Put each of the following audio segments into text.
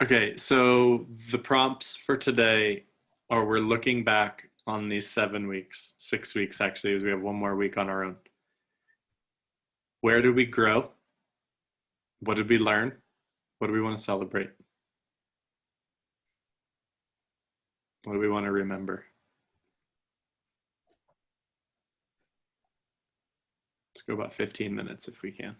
Okay, so the prompts for today are we're looking back on these 7 weeks, 6 weeks actually, as we have one more week on our own. Where did we grow? What did we learn? What do we want to celebrate? What do we want to remember? Let's go about 15 minutes if we can.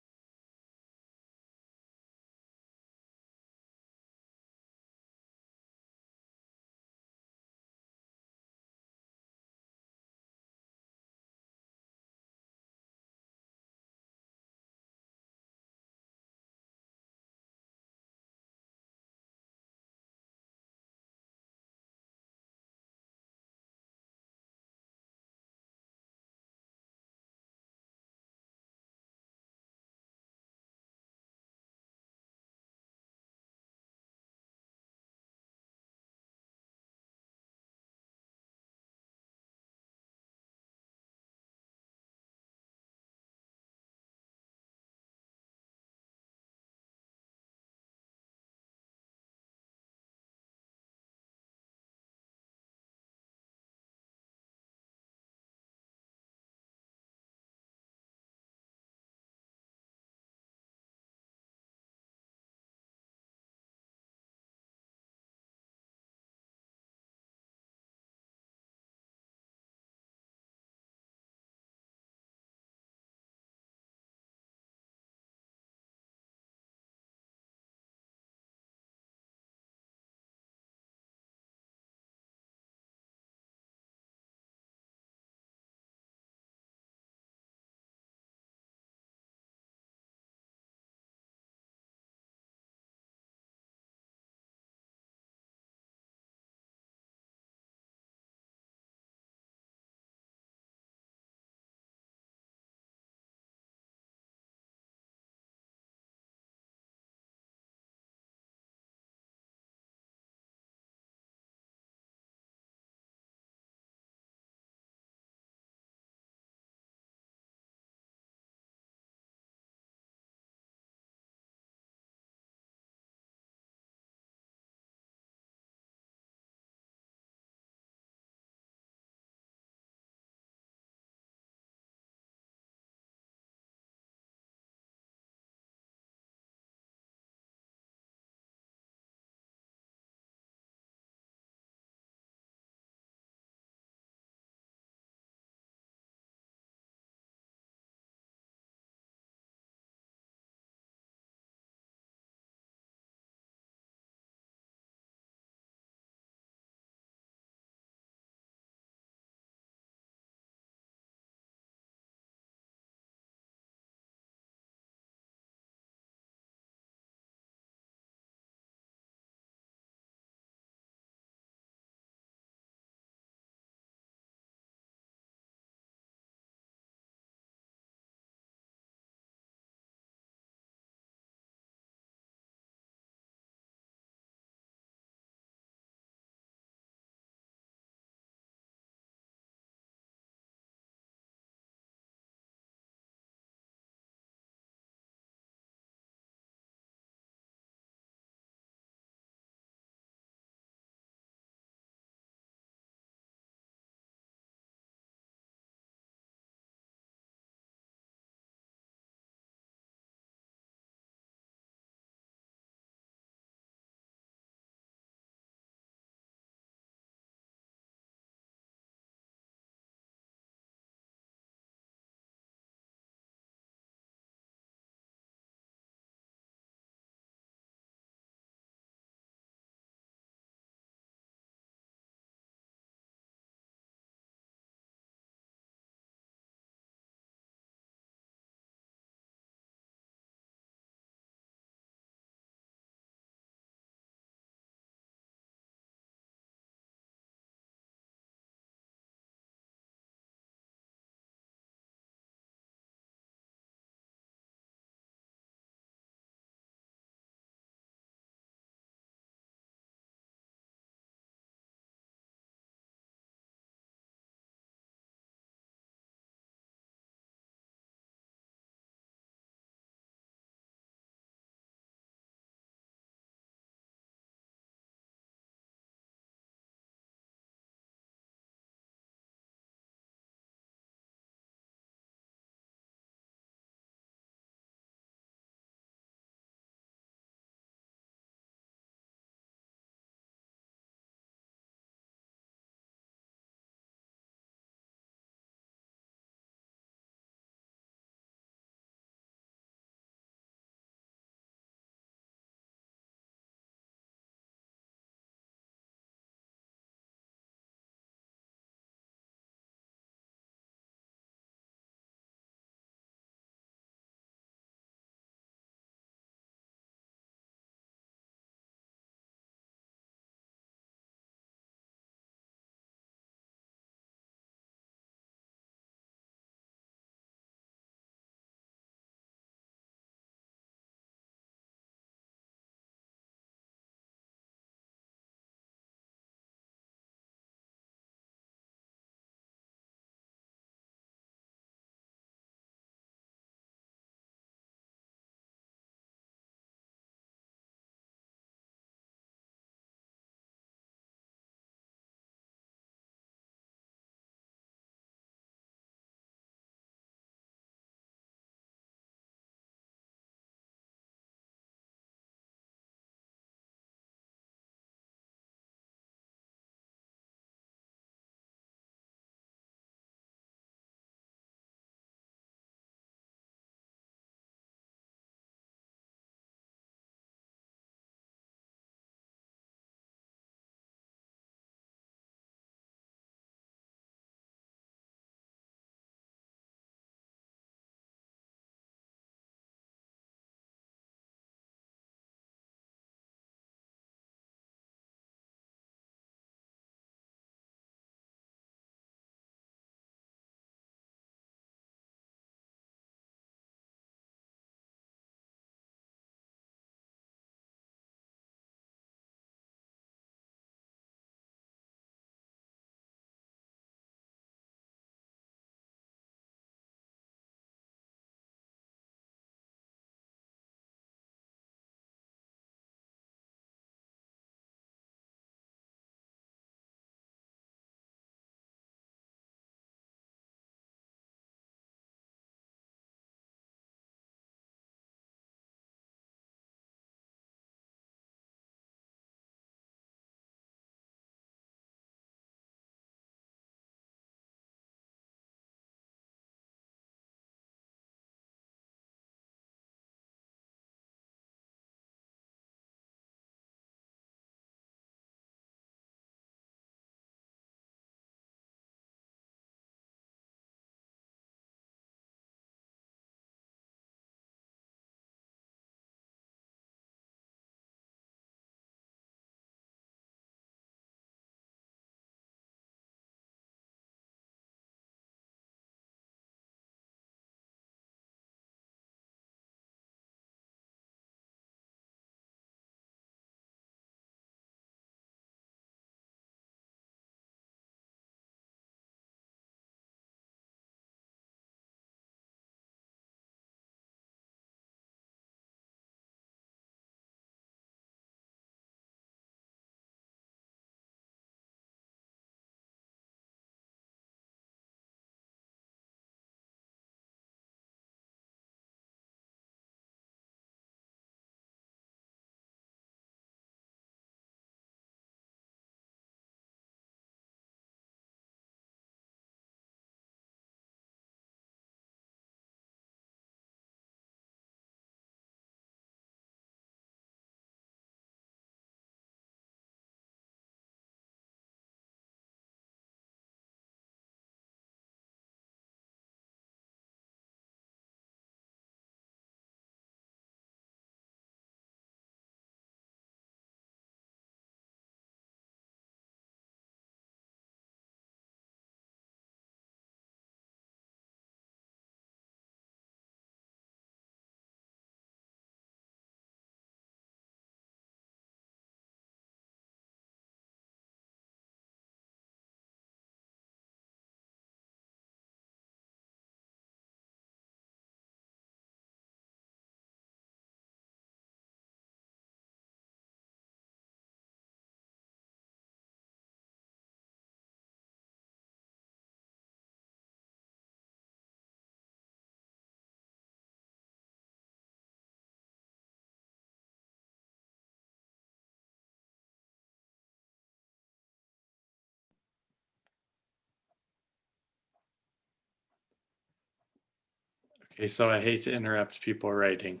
Okay, so I hate to interrupt people writing,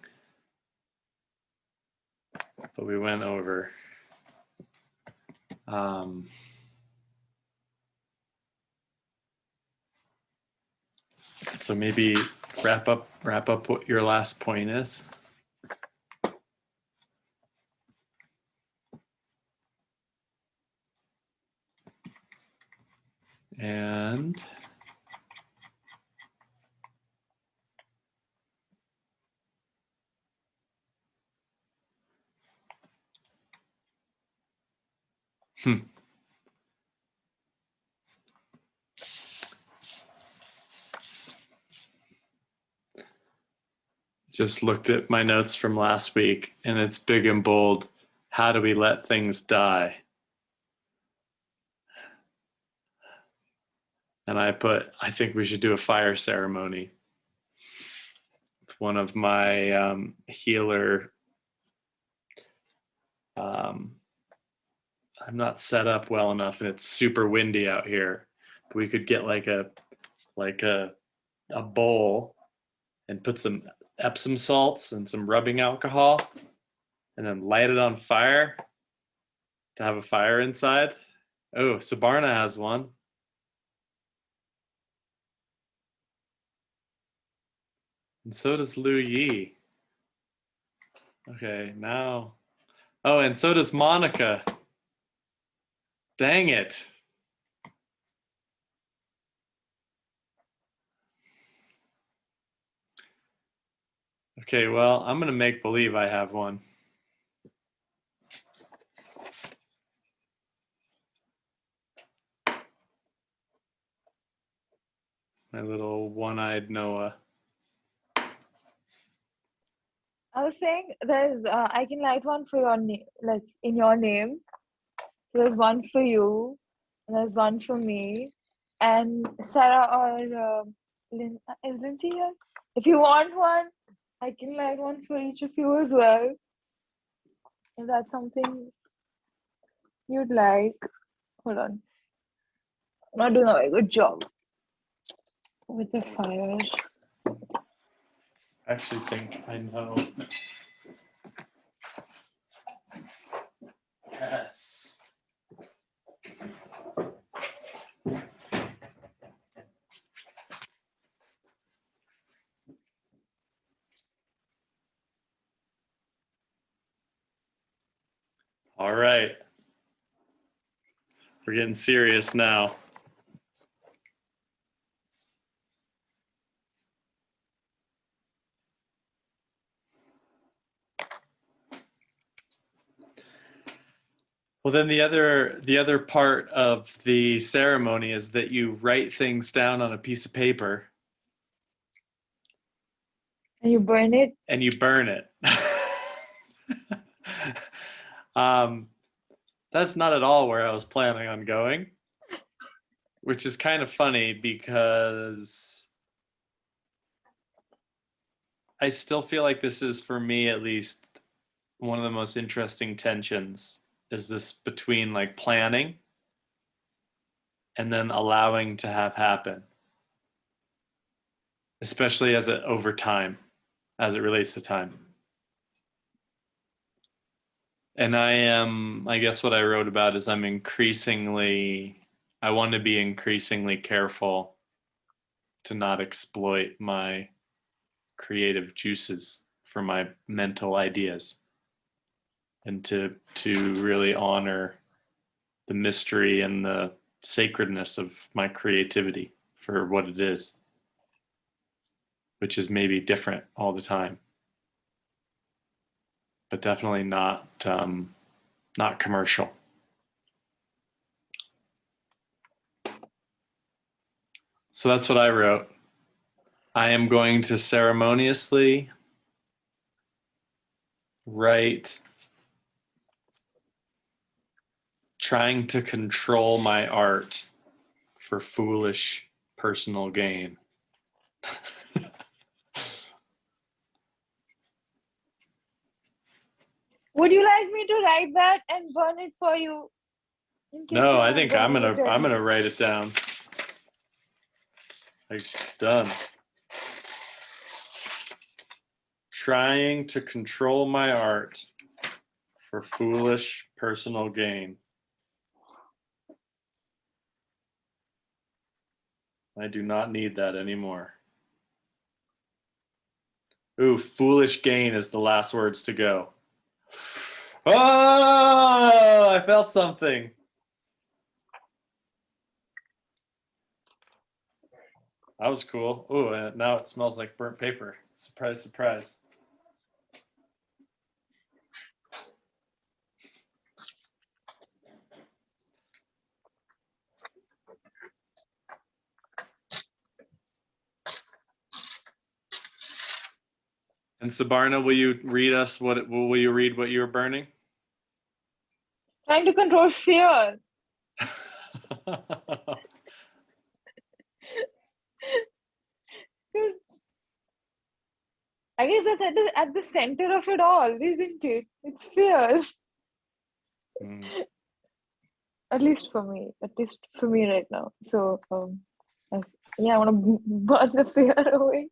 but we went over. So maybe wrap up what your last point is. And just looked at my notes from last week, and it's big and bold. How do we let things die? And I think we should do a fire ceremony. It's one of my healer. I'm not set up well enough, and it's super windy out here. But we could get like a bowl and put some Epsom salts and some rubbing alcohol, and then light it on fire to have a fire inside. Oh, Subarna has one. And so does Lu Yi. Okay, now. Oh, and so does Monica. Dang it. Okay, well, I'm going to make believe I have one. My little one-eyed Noah. I was saying there's I can light one for your name, like in your name. There's one for you, and there's one for me, and Sarah or is Lindsay here? If you want one, I can light one for each of you as well. If that's something you'd like. Hold on. I'm not doing a very good job with the fire. I actually think I know. Yes. All right. We're getting serious now. Well, then the other part of the ceremony is that you write things down on a piece of paper. And you burn it? And you burn it. That's not at all where I was planning on going, which is kind of funny because I still feel like this is, for me at least, one of the most interesting tensions is this between like planning and then allowing to have happen, especially as it over time, as it relates to time. And I guess what I wrote about is I want to be increasingly careful to not exploit my creative juices for my mental ideas, and to really honor the mystery and the sacredness of my creativity for what it is, which is maybe different all the time, but definitely not commercial. So that's what I wrote. I am going to ceremoniously write, trying to control my art for foolish personal gain. Would you like me to write that and burn it for you? No, I think I'm gonna write it down. Like, done. trying to control my art for foolish personal gain. I do not need that anymore. Ooh, foolish gain is the last words to go. Oh, I felt something. That was cool. Ooh, and now it smells like burnt paper. Surprise, surprise. And Subarna, will you read us will you read what you were burning? Trying to control fear. Because I guess that's at the center of it all, isn't it? It's fear. Mm. At least for me right now. So yeah, I want to burn the fear away.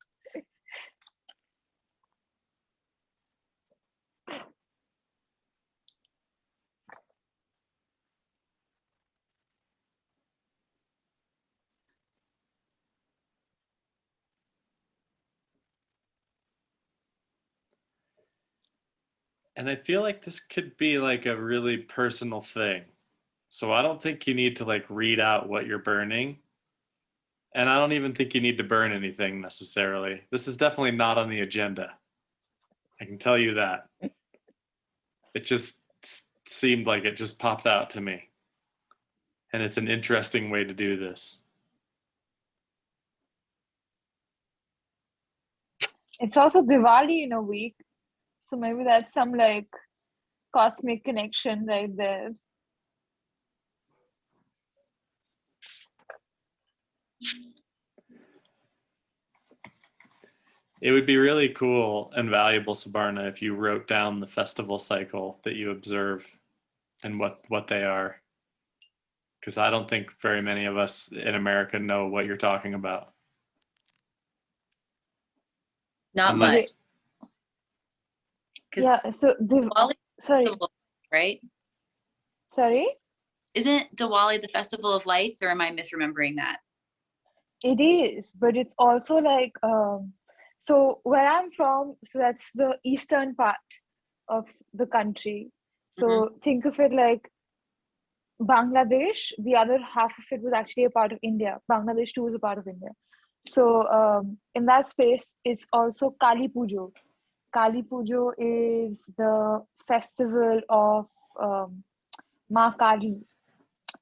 And I feel like this could be like a really personal thing. So I don't think you need to like read out what you're burning. And I don't even think you need to burn anything necessarily. This is definitely not on the agenda. I can tell you that. It just seemed like it just popped out to me. And it's an interesting way to do this. It's also Diwali in a week. So maybe that's some like cosmic connection right there. It would be really cool and valuable, Subarna, if you wrote down the festival cycle that you observe and what they are. Because I don't think very many of us in America know what you're talking about. Not Unless- much. 'Cause Yeah, so Diwali sorry. festival, right? Sorry? Isn't Diwali the festival of lights, or am I misremembering that? It is, but it's also like so where I'm from, so that's the eastern part of the country. So think of it like Bangladesh, the other half of it was actually a part of India. Bangladesh too is a part of India. So in that space, it's also Kali Pujo. Kali Pujo is the festival of Ma Kali,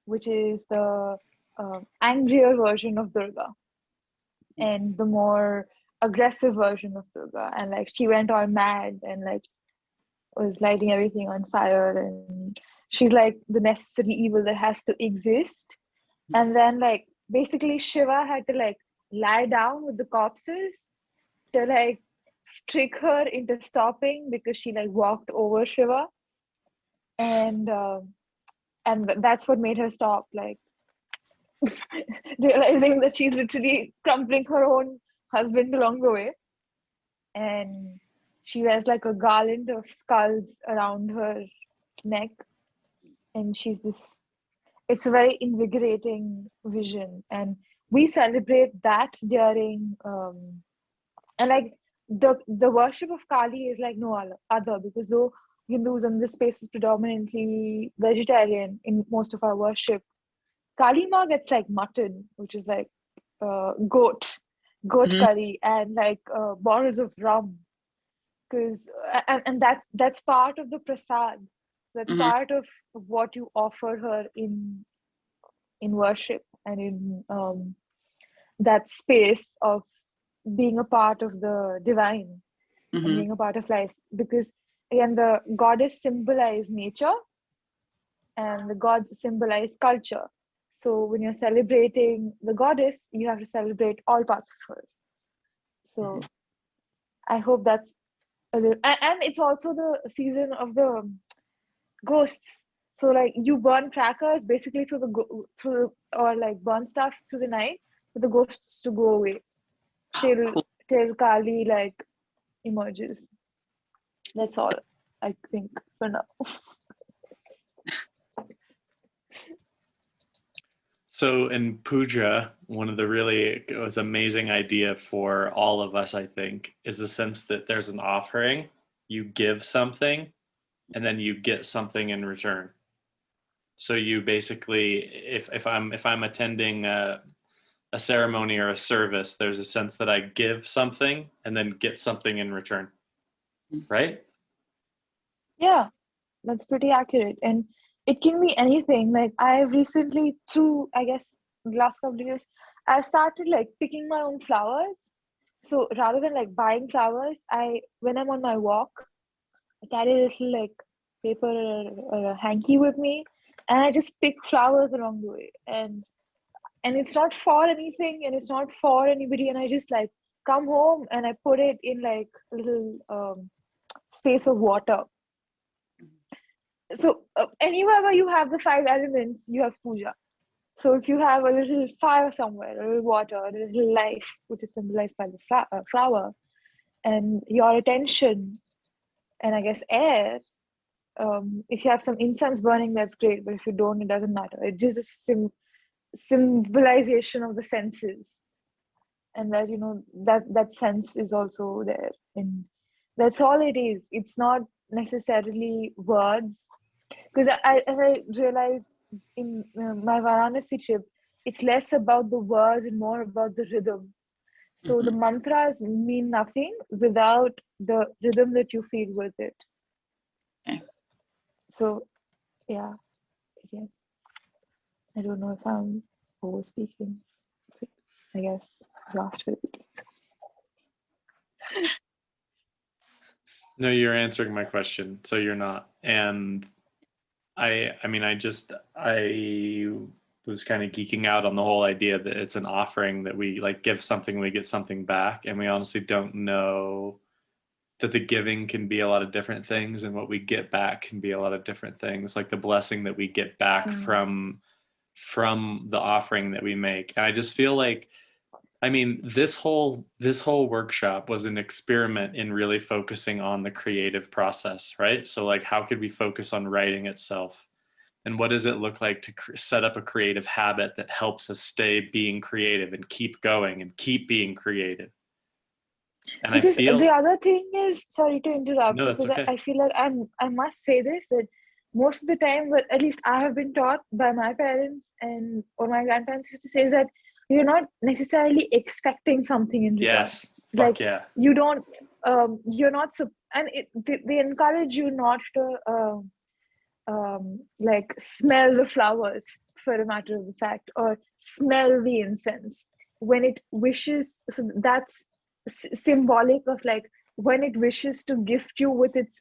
which is the angrier version of Durga and the more aggressive version of Durga. And like she went all mad and like was lighting everything on fire, and she's like the necessary evil that has to exist. And then like basically Shiva had to like lie down with the corpses to like trick her into stopping because she like walked over Shiva, and that's what made her stop, like realizing that she's literally crumpling her own husband along the way. And she wears like a garland of skulls around her neck, and she's this, it's a very invigorating vision. And we celebrate that during and like the worship of Kali is like no other, because though Hindus in this space is predominantly vegetarian in most of our worship, Kali Ma gets like mutton, which is like goat curry, and like bottles of rum, because and that's part of the prasad. That's part of what you offer her in worship and in that space of being a part of the divine and being a part of life. Because again, the goddess symbolize nature and the gods symbolize culture. So when you're celebrating the goddess, you have to celebrate all parts of her. So I hope that's a little, and it's also the season of the ghosts. So like you burn crackers basically through or like burn stuff through the night for the ghosts to go away till Kali like emerges. That's all I think for now. So in puja, one of the really it was amazing idea for all of us, I think, is the sense that there's an offering, you give something, and then you get something in return. So you basically, if I'm attending a ceremony or a service, there's a sense that I give something and then get something in return, right? Yeah, that's pretty accurate. And it can be anything. Like I've recently, through I guess the last couple of years, I've started like picking my own flowers. So rather than like buying flowers, when I'm on my walk, I carry a little like paper or a hanky with me, and I just pick flowers along the way. And it's not for anything, and it's not for anybody. And I just like come home and I put it in like a little space of water. So anywhere where you have the five elements, you have puja. So if you have a little fire somewhere, a little water, a little life, which is symbolized by the flower, and your attention, and I guess air. If you have some incense burning, that's great. But if you don't, it doesn't matter. It's just a symbolization of the senses, and that that sense is also there. And that's all it is. It's not necessarily words. Because as I realized in my Varanasi trip, it's less about the words and more about the rhythm. So the mantras mean nothing without the rhythm that you feel with it. Okay. So, yeah, again, I don't know if I'm over speaking. I guess last week. No, you're answering my question, so you're not. And I mean, I was kind of geeking out on the whole idea that it's an offering that we like give something, we get something back, and we honestly don't know that the giving can be a lot of different things, and what we get back can be a lot of different things, like the blessing that we get back from the offering that we make. And I just feel like, I mean, this whole workshop was an experiment in really focusing on the creative process, right? So like, how could we focus on writing itself? And what does it look like to set up a creative habit that helps us stay being creative and keep going and keep being creative? And Because I feel the other thing is, sorry to interrupt, no, that's because okay. I feel like I must say this, that most of the time, but at least I have been taught by my parents and or my grandparents used to say is that you're not necessarily expecting something in return. Yes, Like fuck yeah. you don't, you're not, and they encourage you not to like smell the flowers, for a matter of the fact, or smell the incense when it wishes. So that's symbolic of like when it wishes to gift you with its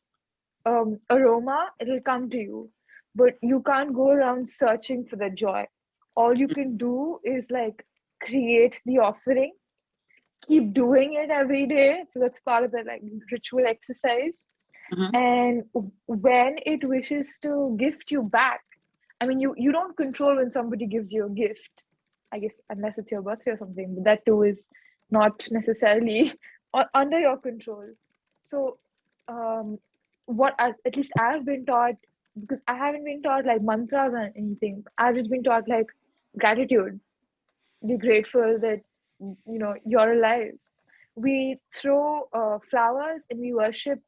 aroma, it'll come to you, but you can't go around searching for the joy. All you can do is like create the offering, keep doing it every day. So that's part of the like ritual exercise. And when it wishes to gift you back, I mean, you don't control when somebody gives you a gift, I guess, unless it's your birthday or something, but that too is not necessarily under your control. So at least I've been taught, because I haven't been taught like mantras or anything, I've just been taught like gratitude. Be grateful that you're alive. We throw flowers and we worship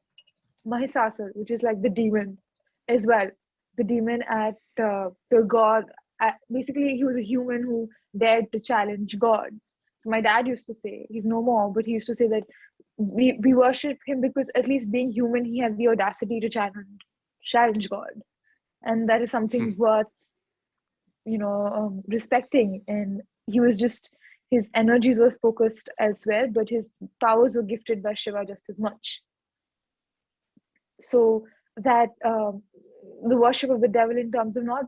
Mahisasur, which is like the demon as well. The demon at the god. Basically, he was a human who dared to challenge God. So my dad used to say, he's no more, but he used to say that we worship him because at least being human, he had the audacity to challenge God. And that is something worth, respecting. And he was just, his energies were focused elsewhere, but his powers were gifted by Shiva just as much. So that the worship of the devil in terms of not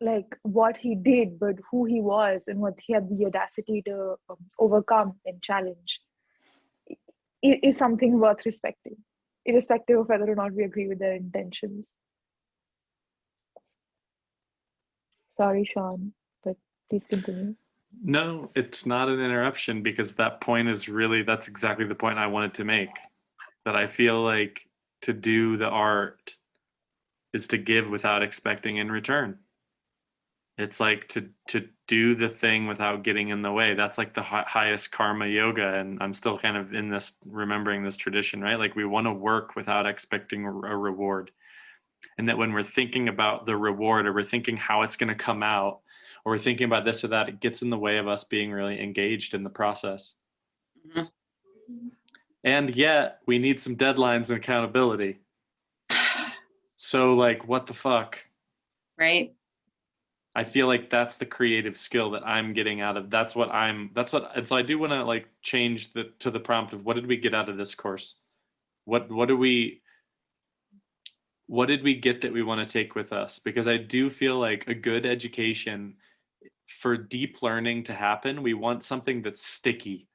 like what he did, but who he was and what he had the audacity to overcome and challenge is something worth respecting, irrespective of whether or not we agree with their intentions. Sorry, Sean, but please continue. No, it's not an interruption, because that point is really, that's exactly the point I wanted to make. That I feel like to do the art is to give without expecting in return. It's like to do the thing without getting in the way. That's like the highest karma yoga. And I'm still kind of in this, remembering this tradition, right? Like we want to work without expecting a reward. And that when we're thinking about the reward, or we're thinking how it's going to come out, or we're thinking about this or that, it gets in the way of us being really engaged in the process. Mm-hmm. And yet we need some deadlines and accountability. So like, what the fuck? Right. I feel like that's the creative skill that I'm getting out of. And so I do want to like change to the prompt of what did we get out of this course? What did we get that we want to take with us? Because I do feel like a good education, for deep learning to happen, we want something that's sticky.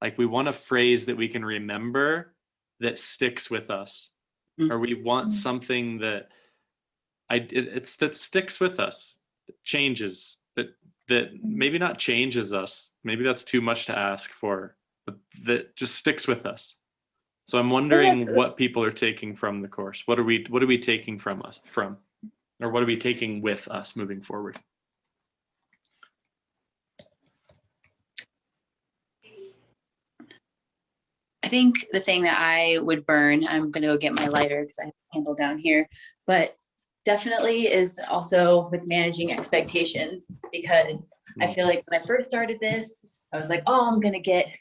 Like we want a phrase that we can remember that sticks with us, or we want something that that sticks with us, that changes, that maybe not changes us. Maybe that's too much to ask for, but that just sticks with us. So I'm wondering what people are taking from the course. What are we taking from, or what are we taking with us moving forward? I think the thing that I would burn, I'm going to go get my lighter because I have a handle down here, but definitely is also with managing expectations, because I feel like when I first started this, I was like, oh, I'm going to get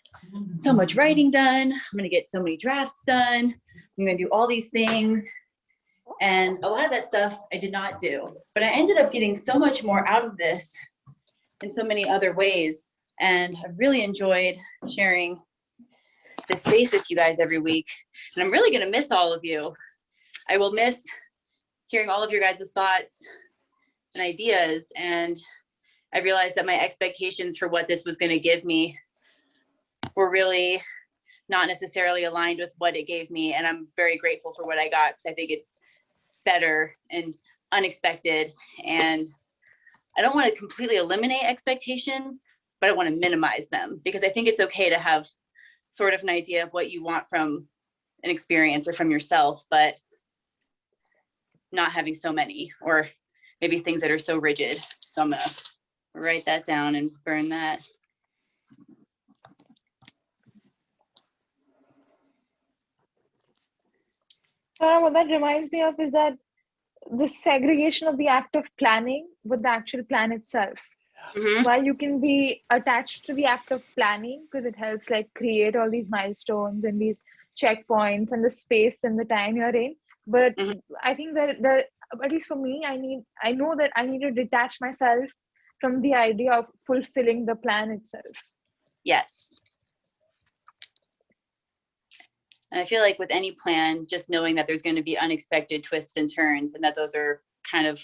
so much writing done. I'm going to get so many drafts done. I'm going to do all these things. And a lot of that stuff I did not do, but I ended up getting so much more out of this in so many other ways. And I really enjoyed sharing this space with you guys every week. And I'm really going to miss all of you. I will miss hearing all of your guys' thoughts and ideas. And I realized that my expectations for what this was going to give me were really not necessarily aligned with what it gave me. And I'm very grateful for what I got, because I think it's better and unexpected. And I don't want to completely eliminate expectations, but I want to minimize them, because I think it's okay to have sort of an idea of what you want from an experience or from yourself, but not having so many, or maybe things that are so rigid. So I'm gonna write that down and burn that. So what that reminds me of is that the segregation of the act of planning with the actual plan itself. Mm-hmm. While you can be attached to the act of planning because it helps like create all these milestones and these checkpoints and the space and the time you're in, but I think that at least for me, I know that I need to detach myself from the idea of fulfilling the plan itself. Yes. And I feel like with any plan, just knowing that there's going to be unexpected twists and turns, and that those are kind of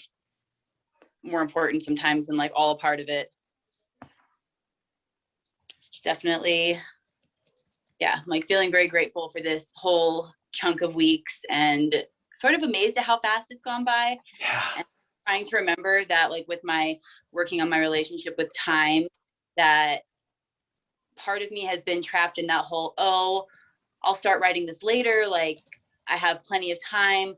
more important sometimes than like all a part of it. Definitely. Yeah, I'm like feeling very grateful for this whole chunk of weeks, and sort of amazed at how fast it's gone by. Yeah. And trying to remember that, like with my working on my relationship with time, that part of me has been trapped in that whole, oh, I'll start writing this later, like I have plenty of time,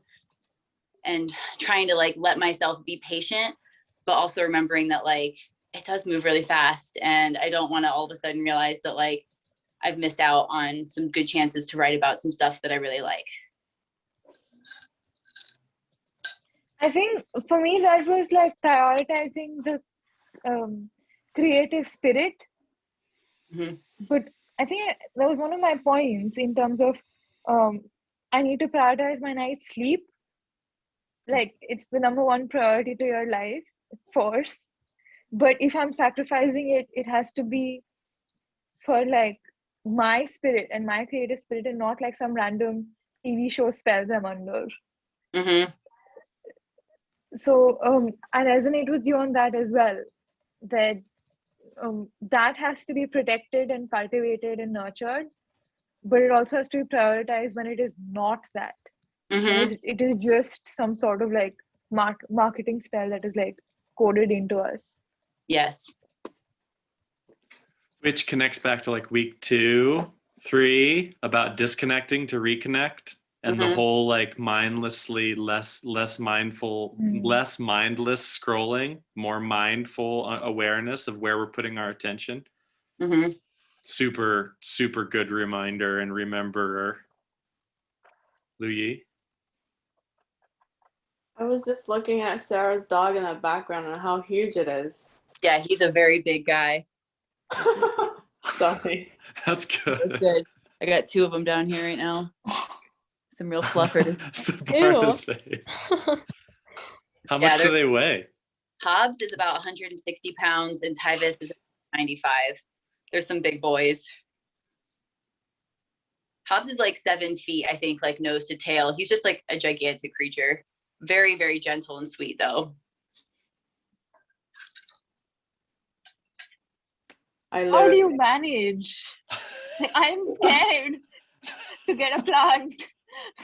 and trying to like let myself be patient, but also remembering that like it does move really fast, and I don't want to all of a sudden realize that like I've missed out on some good chances to write about some stuff that I really like. I think for me that was like prioritizing the creative spirit. But I think that was one of my points in terms of I need to prioritize my night's sleep. Like it's the number one priority to your life, of course. But if I'm sacrificing it, it has to be for like my spirit and my creative spirit, and not like some random TV show spells I'm under. So I resonate with you on that as well, that that has to be protected and cultivated and nurtured, but it also has to be prioritized when it is not that. It is just some sort of like marketing spell that is like coded into us. Yes. Which connects back to like week 2, 3 about disconnecting to reconnect. and the Mhm. whole like mindlessly less mindful, Mm. less mindless scrolling, more mindful awareness of where we're putting our attention. Mhm. Super super good reminder and rememberer. Lu Yi. I was just looking at Sarah's dog in the background and how huge it is. Yeah, he's a very big guy. Sorry. That's That's good. good. I got 2 of them down here right now. Some real fluffers. Sabarna's face. How Yeah, much do they're- they weigh? Hobbs is about 160 pounds and Tyvis is 95. There's some big boys. Hobbs is like 7 feet, I think, like nose to tail. He's just like a gigantic creature. Very, very gentle and sweet, though. I How do literally you manage? Like, I'm scared to get a plant.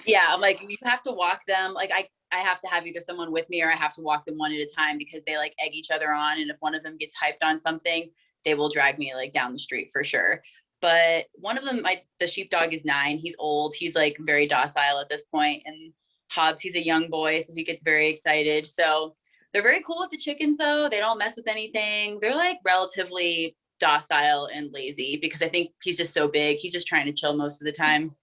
Yeah, I'm like, you have to walk them. Like, I have to have either someone with me or I have to walk them one at a time because they like egg each other on. And if one of them gets hyped on something, they will drag me like down the street for sure. But one of them, the sheepdog is 9. He's old. He's like very docile at this point. And Hobbs, he's a young boy, so he gets very excited. So they're very cool with the chickens, though. They don't mess with anything. They're like relatively docile and lazy because I think he's just so big. He's just trying to chill most of the time.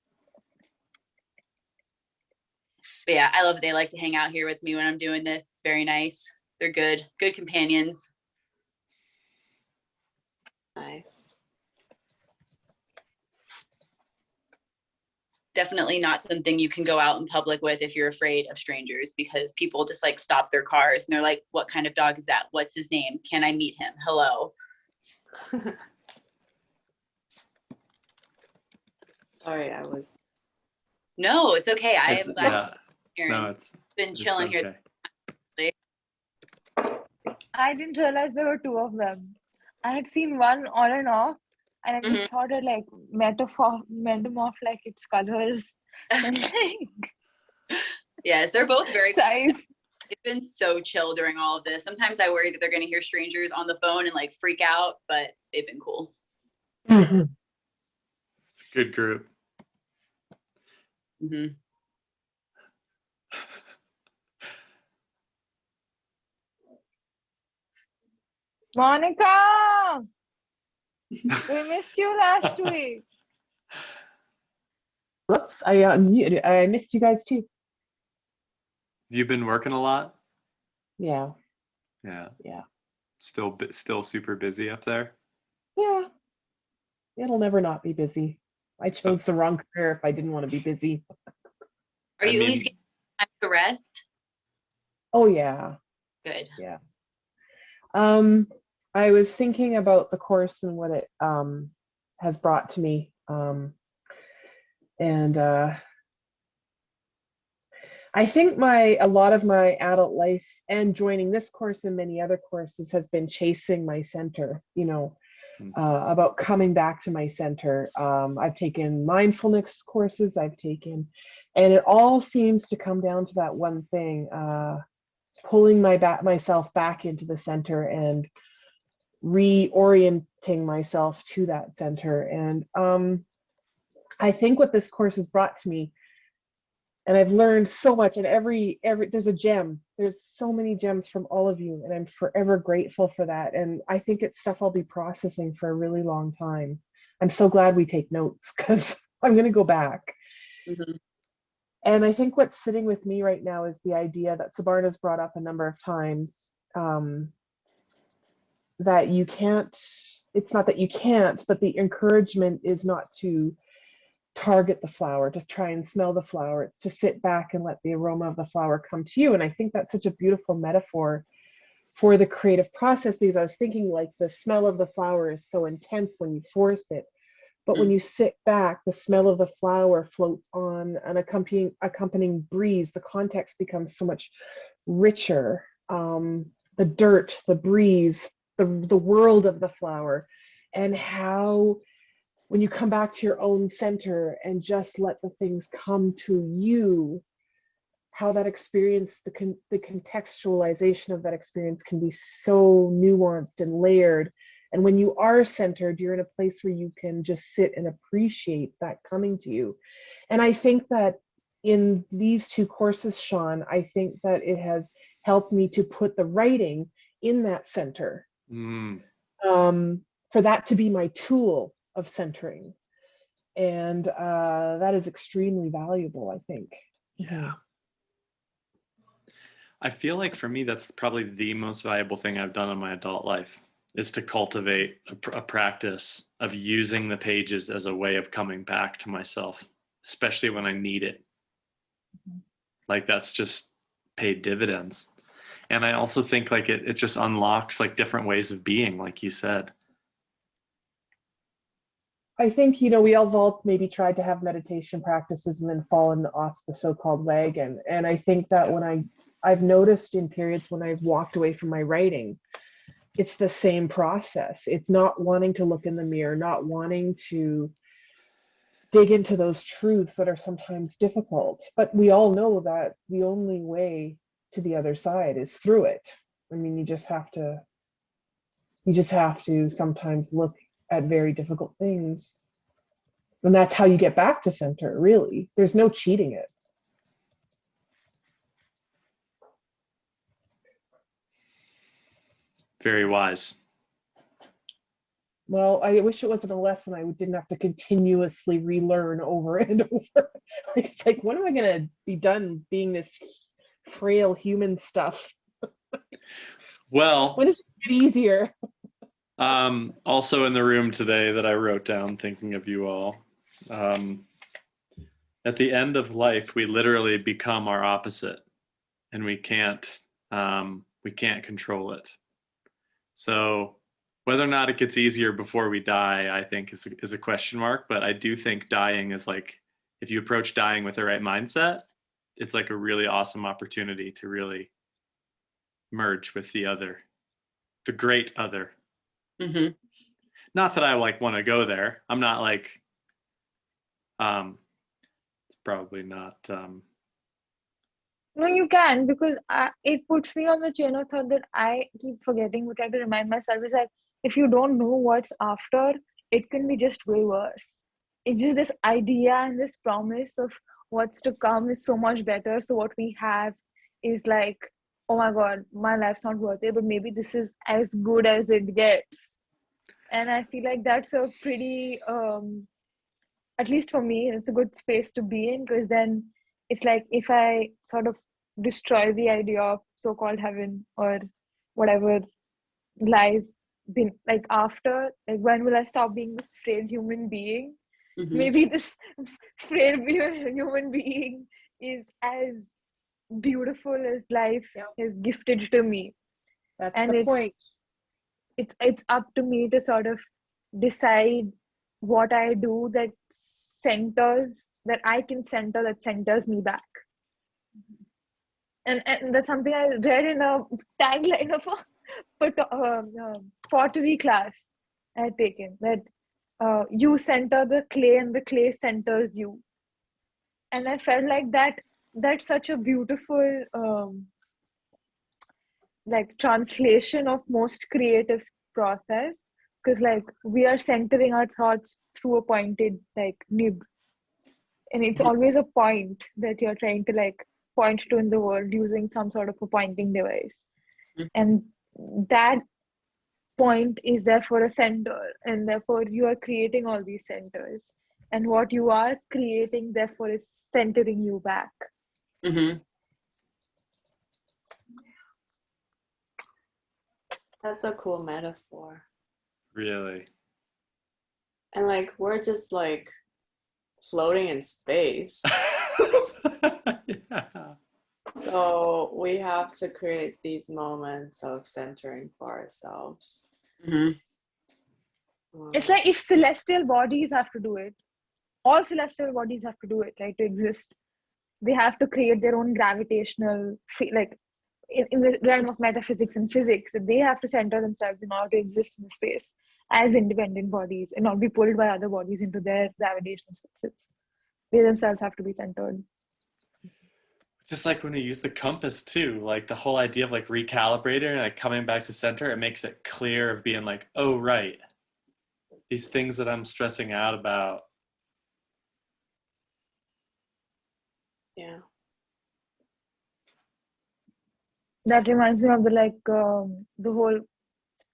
But yeah, I love it. They like to hang out here with me when I'm doing this. It's very nice. They're good companions. nice. Definitely not something you can go out in public with if you're afraid of strangers because people just like stop their cars and they're like, what kind of dog is that? What's his name? Can I meet him? Hello. Sorry, I was. No, it's okay. I It's, am glad yeah, your no, parents been chilling here. okay. I didn't realize there were 2 of them. I had seen one on and off, and I just thought it like metamorph like its colors and like Yes, they're both very size. They've been so chill during all of this. Sometimes I worry that they're going to hear strangers on the phone and like freak out, but they've been cool. It's a good group. Hmm. Monica, we missed you last week. Whoops, I unmuted. I missed you guys too. You've been working a lot? Yeah, Yeah. Yeah. Still super busy up there? yeah. It'll never not be busy. I chose the wrong career if I didn't want to be busy. Are I you at least mean- getting time to rest? Oh yeah. Good. I was thinking about the course and what it has brought to me. And I think a lot of my adult life and joining this course and many other courses has been chasing my center, about coming back to my center. I've taken mindfulness courses, and it all seems to come down to that one thing, pulling myself back into the center and reorienting myself to that center. And I think what this course has brought to me, and I've learned so much, and every there's a gem. There's so many gems from all of you, and I'm forever grateful for that. And I think it's stuff I'll be processing for a really long time. I'm so glad we take notes because I'm going to go back. Mhm. And I think what's sitting with me right now is the idea that Sabarna's brought up a number of times, that you can't, it's not that you can't, but the encouragement is not to target the flower, just try and smell the flower. It's to sit back and let the aroma of the flower come to you. And I think that's such a beautiful metaphor for the creative process, because I was thinking like the smell of the flower is so intense when you force it. But when you sit back, the smell of the flower floats on an accompanying breeze. The context becomes so much richer. The dirt, the breeze, the world of the flower, and how when you come back to your own center and just let the things come to you, how that experience, the contextualization of that experience can be so nuanced and layered. And when you are centered, you're in a place where you can just sit and appreciate that coming to you. And I think that in these two courses, Sean, I think that it has helped me to put the writing in that center, Mm, for that to be my tool of centering. And that is extremely valuable, I think. yeah. I feel like for me, that's probably the most valuable thing I've done in my adult life is to cultivate a practice of using the pages as a way of coming back to myself, especially when I need it. Like that's just paid dividends. And I also think like it just unlocks like different ways of being, like you said. I think, we all maybe tried to have meditation practices and then fallen off the so-called wagon. And I think that when I've noticed in periods when I've walked away from my writing, it's the same process. It's not wanting to look in the mirror, not wanting to dig into those truths that are sometimes difficult. But we all know that the only way to the other side is through it. I mean, you just have to sometimes look at very difficult things. And that's how you get back to center, really. There's no cheating it. Very wise. Well, I wish it wasn't a lesson I didn't have to continuously relearn over and over. It's like, when am I going to be done being this frail human stuff? Well, When is it get easier? also in the room today that I wrote down thinking of you all. At the end of life, we literally become our opposite, and we can't control it. So whether or not it gets easier before we die, I think is a question mark. But I do think dying is like, if you approach dying with the right mindset, it's like a really awesome opportunity to really merge with the other, the great other. Mm-hmm. Not that I like want to go there. I'm not like, it's probably not. No, you can, because it puts me on the chain of thought that I keep forgetting, but I have to remind myself is that if you don't know what's after, it can be just way worse. It's just this idea and this promise of what's to come is so much better. So what we have is like, oh my God, my life's not worth it, but maybe this is as good as it gets. And I feel like that's a pretty, at least for me, it's a good space to be in, because then it's like if I sort of destroy the idea of so-called heaven or whatever lies been like after, like when will I stop being this frail human being? Mm-hmm. Maybe this frail human being is as beautiful as life has gifted to me. That's And the point. it's up to me to sort of decide what I do that I can center, that centers me back. And that's something I read in a tagline of a pottery class I had taken, that you center the clay and the clay centers you. And I felt like that's such a beautiful like translation of most creative process, because like we are centering our thoughts through a pointed like nib, and it's always a point that you're trying to like point to in the world using some sort of a pointing device. Mhm. And that point is therefore a center, and therefore you are creating all these centers, and what you are creating therefore is centering you back. Mm-hmm. That's a cool metaphor. Really. And like we're just like floating in space. Yeah. So we have to create these moments of centering for ourselves. Mm-hmm. It's like if celestial bodies have to do it, all celestial bodies have to do it, right, to exist. They have to create their own gravitational, like in the realm of metaphysics and physics, they have to center themselves in order to exist in space as independent bodies and not be pulled by other bodies into their gravitational spaces. They themselves have to be centered. Just like when we use the compass too, like the whole idea of like recalibrating and like coming back to center, it makes it clear of being like, oh, right. These things that I'm stressing out about, Yeah. That reminds me of the whole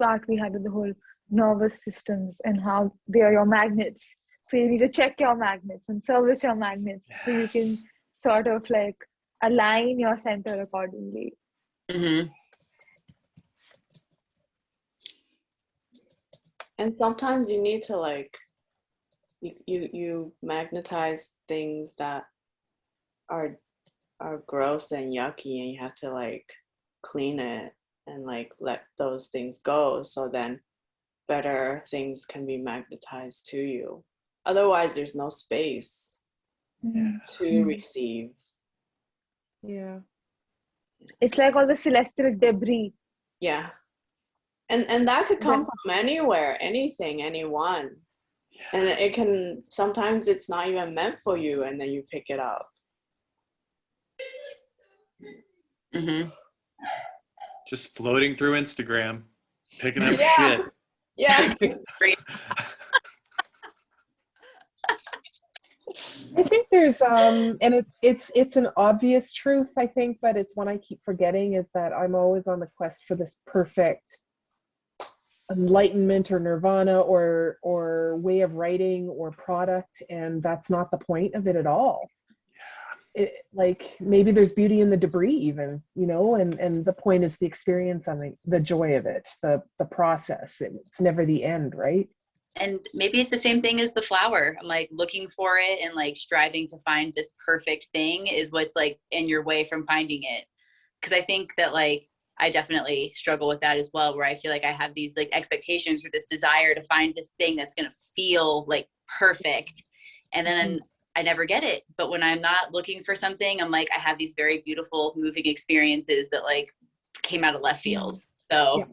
part we had with the whole nervous systems and how they are your magnets. So you need to check your magnets and service your magnets so you can Yes. sort of like align your center accordingly. Mhm. And sometimes you need to like you magnetize things that are gross and yucky, and you have to like clean it and like let those things go, so then better things can be magnetized to you. Otherwise there's no space to receive. Yeah. It's like all the celestial debris. Yeah. And that could come That- from anywhere, anything, anyone. And it can, sometimes it's not even meant for you, and then you pick it up. Mhm. Just floating through Instagram, picking up Yeah. shit. Yeah. I think there's and it's an obvious truth, I think, but it's one I keep forgetting, is that I'm always on the quest for this perfect enlightenment or nirvana or way of writing or product, and that's not the point of it at all. Like maybe there's beauty in the debris even, you know, and the point is the experience and the joy of it, the process. It's never the end, right? And maybe it's the same thing as the flower. I'm like looking for it and like striving to find this perfect thing is what's like in your way from finding it. Because I think that like I definitely struggle with that as well, where I feel like I have these like expectations or this desire to find this thing that's going to feel like perfect. And then I never get it. But when I'm not looking for something, I'm like, I have these very beautiful, moving experiences that like came out of left field. So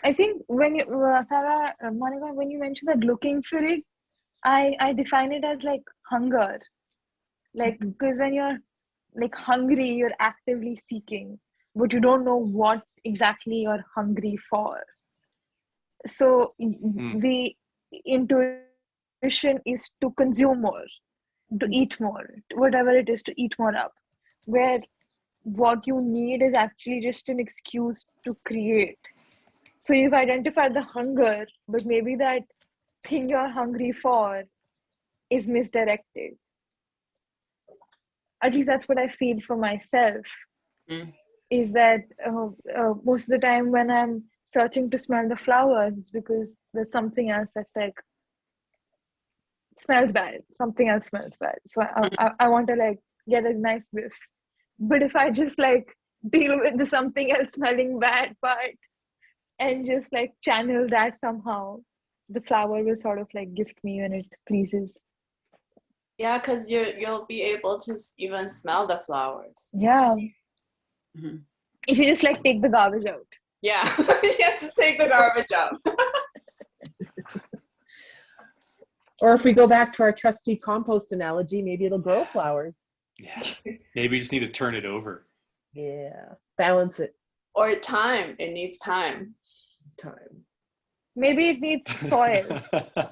I think when you, Sarah, Monica, when you mentioned that looking for it, I define it as like hunger. Like, because when you're like hungry, you're actively seeking, but you don't know what exactly you're hungry for. So the intuition is to consume more, to eat more, whatever it is, to eat more up. Where what you need is actually just an excuse to create. So you've identified the hunger, but maybe that thing you're hungry for is misdirected. At least that's what I feel for myself. Is that most of the time when I'm searching to smell the flowers, it's because there's something else that's like smells bad. Something else smells bad. So I want to like get a nice whiff. But if I just like deal with the something else smelling bad part and just like channel that somehow, the flower will sort of like gift me when it pleases. Yeah, because you'll be able to even smell the flowers. Yeah. Mm-hmm. If you just like take the garbage out. Yeah. Yeah, just take the garbage out. Or if we go back to our trusty compost analogy, maybe it'll grow flowers. Yeah. Maybe you just need to turn it over. Yeah, balance it. Or time. It needs time. It's time. Maybe it needs soil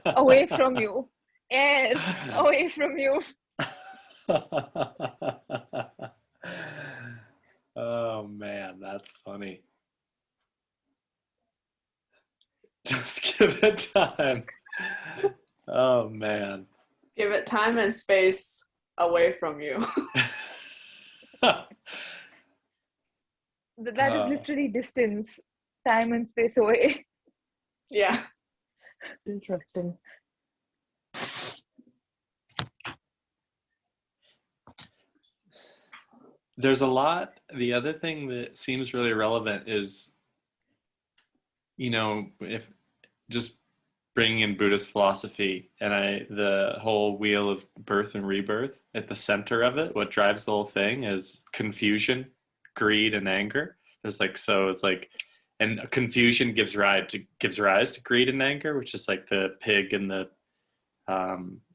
away from you, air away from you. Oh man, that's funny. Just give it time. Oh man. Give it time and space away from you. That is literally distance, time and space away. Yeah. Interesting. There's a lot. The other thing that seems really relevant is, you know, if just bringing in Buddhist philosophy and the whole wheel of birth and rebirth, at the center of it, what drives the whole thing is confusion, greed, and anger. There's like, so it's like, and confusion gives rise to greed and anger, which is like the pig and the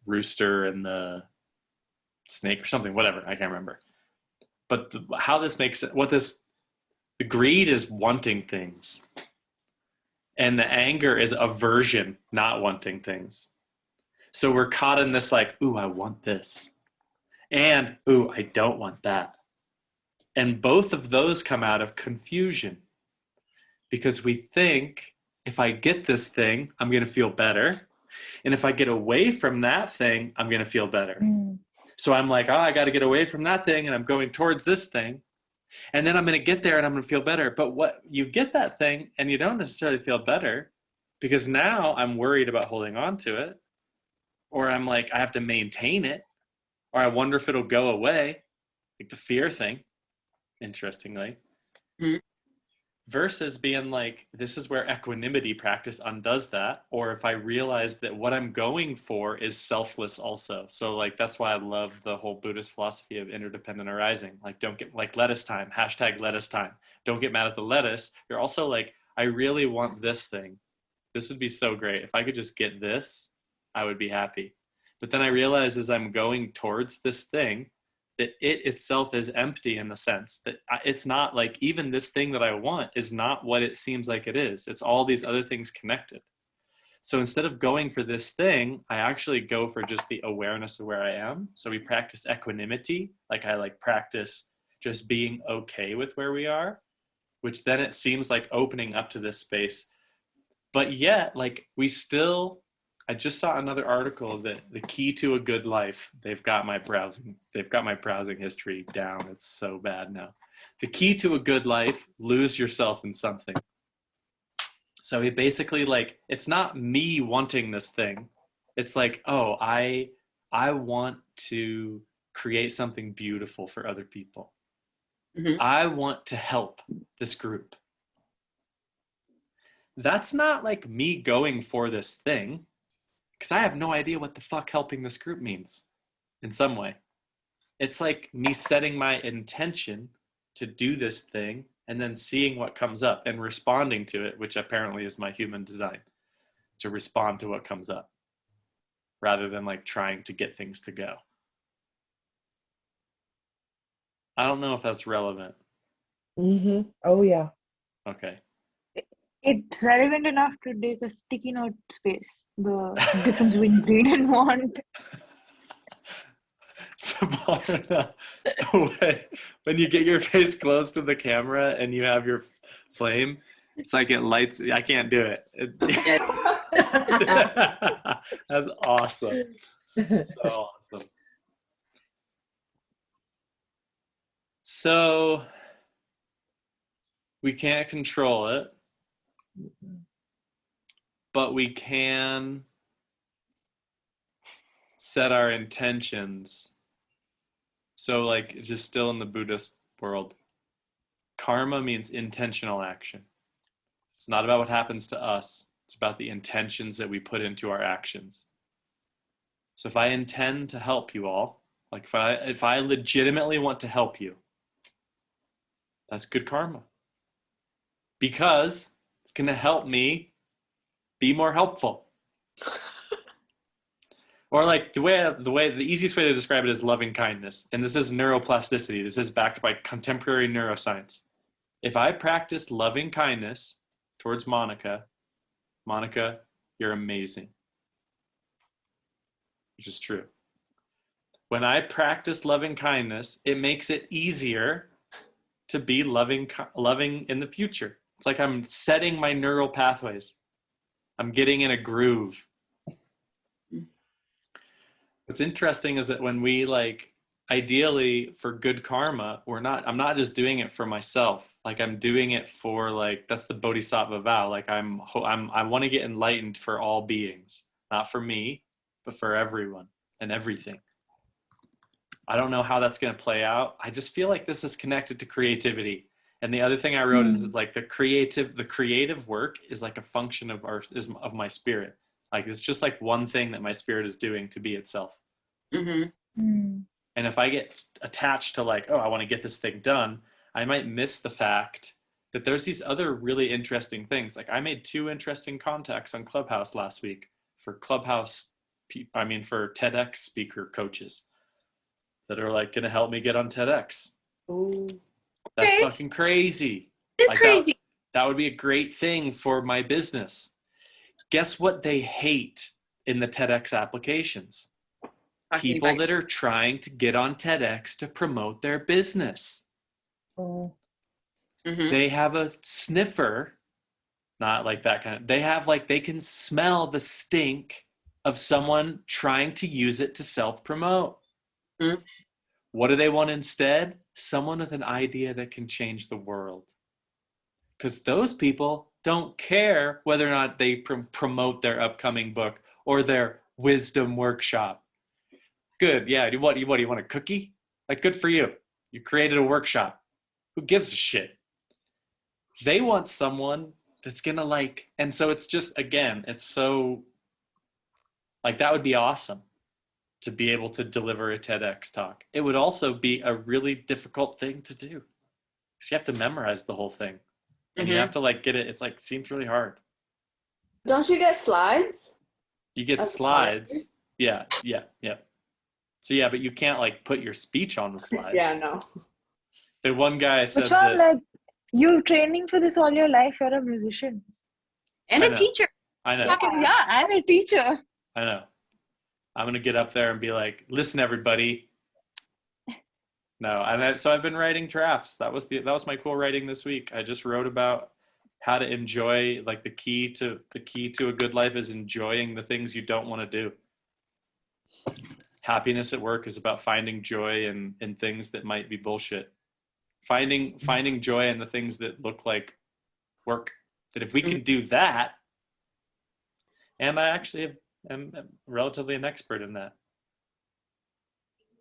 rooster and the snake or something, whatever, I can't remember. But how this makes it, the greed is wanting things. And the anger is aversion, not wanting things. So we're caught in this like, ooh, I want this. And, ooh, I don't want that. And both of those come out of confusion because we think if I get this thing, I'm going to feel better. And if I get away from that thing, I'm going to feel better. Mm. So I'm like, oh, I got to get away from that thing and I'm going towards this thing. And then I'm going to get there and I'm going to feel better. But what you get that thing and you don't necessarily feel better because now I'm worried about holding on to it. Or I'm like, I have to maintain it. Or I wonder if it'll go away. Like the fear thing, interestingly. Mhm. Versus being like, this is where equanimity practice undoes that. Or if I realize that what I'm going for is selfless also. So like, that's why I love the whole Buddhist philosophy of interdependent arising. Like, don't get like lettuce time, #lettuce time. Don't get mad at the lettuce. You're also like, I really want this thing. This would be so great. If I could just get this, I would be happy. But then I realize as I'm going towards this thing, that it itself is empty in the sense that it's not like even this thing that I want is not what it seems like it is. It's all these other things connected. So instead of going for this thing, I actually go for just the awareness of where I am. So we practice equanimity. Like I like practice just being okay with where we are, which then it seems like opening up to this space. But yet, like we still, I just saw another article that the key to a good life, they've got my browsing history down. It's so bad now. The key to a good life, lose yourself in something. So he basically like, it's not me wanting this thing. It's like, oh, I want to create something beautiful for other people. Mhm. I want to help this group. That's not like me going for this thing. Because I have no idea what the fuck helping this group means in some way. It's like me setting my intention to do this thing and then seeing what comes up and responding to it, which apparently is my human design, to respond to what comes up rather than like trying to get things to go. I don't know if that's relevant. Oh, yeah. Okay. It's relevant enough to take a sticky note space. The difference between green and want. Sabarna, when you get your face close to the camera and you have your flame, it's like it lights. I can't do it. That's awesome. So awesome. So we can't control it, but we can set our intentions. So like just still in the Buddhist world, karma means intentional action. It's not about what happens to us. It's about the intentions that we put into our actions. So if I intend to help you all, like if I legitimately want to help you, that's good karma. Because it's going to help me be more helpful. Or like the easiest way to describe it is loving kindness. And this is neuroplasticity. This is backed by contemporary neuroscience. If I practice loving kindness towards Monica, you're amazing. Which is true. When I practice loving kindness, it makes it easier to be loving in the future. It's like I'm setting my neural pathways. I'm getting in a groove. What's interesting is that when we like, ideally for good karma, I'm not just doing it for myself. Like I'm doing it for like, that's the Bodhisattva vow. Like I want to get enlightened for all beings, not for me, but for everyone and everything. I don't know how that's going to play out. I just feel like this is connected to creativity. And the other thing I wrote is it's like the creative work is like a function of my spirit. Like it's just like one thing that my spirit is doing to be itself. Mm-hmm. And if I get attached to like, oh, I want to get this thing done, I might miss the fact that there's these other really interesting things. Like I made 2 interesting contacts on Clubhouse last week for for TEDx speaker coaches that are like going to help me get on TEDx. Ooh. That's Okay. fucking crazy. It's Like, crazy. That would be a great thing for my business. Guess what they hate in the TEDx applications? Talking People about- that are trying to get on TEDx to promote their business. Oh, Mhm. They have a sniffer, not like that kind of, they have like, they can smell the stink of someone trying to use it to self-promote. Mhm. What do they want instead? Someone with an idea that can change the world. Because those people don't care whether or not they promote their upcoming book or their wisdom workshop. Good, yeah. Do you want a cookie? Like, good for you. You created a workshop. Who gives a shit? They want someone that's gonna like, and so it's just, again, it's so like, that would be awesome to be able to deliver a TEDx talk. It would also be a really difficult thing to do. So you have to memorize the whole thing. And you Mhm. have to like get it. It's like seems really hard. Don't you get slides? You get As slides. slides? Yeah. So yeah, but you can't like put your speech on the slides. Yeah, no. The one guy said But Sean, that like, you're training for this all your life. You're a musician. And I a know. teacher. I know. Fucking yeah, and a teacher. I know. I'm gonna get up there and be like, listen, everybody. No, so I've been writing drafts. That was my cool writing this week. I just wrote about how to enjoy, like the key to a good life is enjoying the things you don't want to do. Happiness at work is about finding joy in things that might be bullshit. Finding joy in the things that look like work. That if we can do that, and I actually am relatively an expert in that.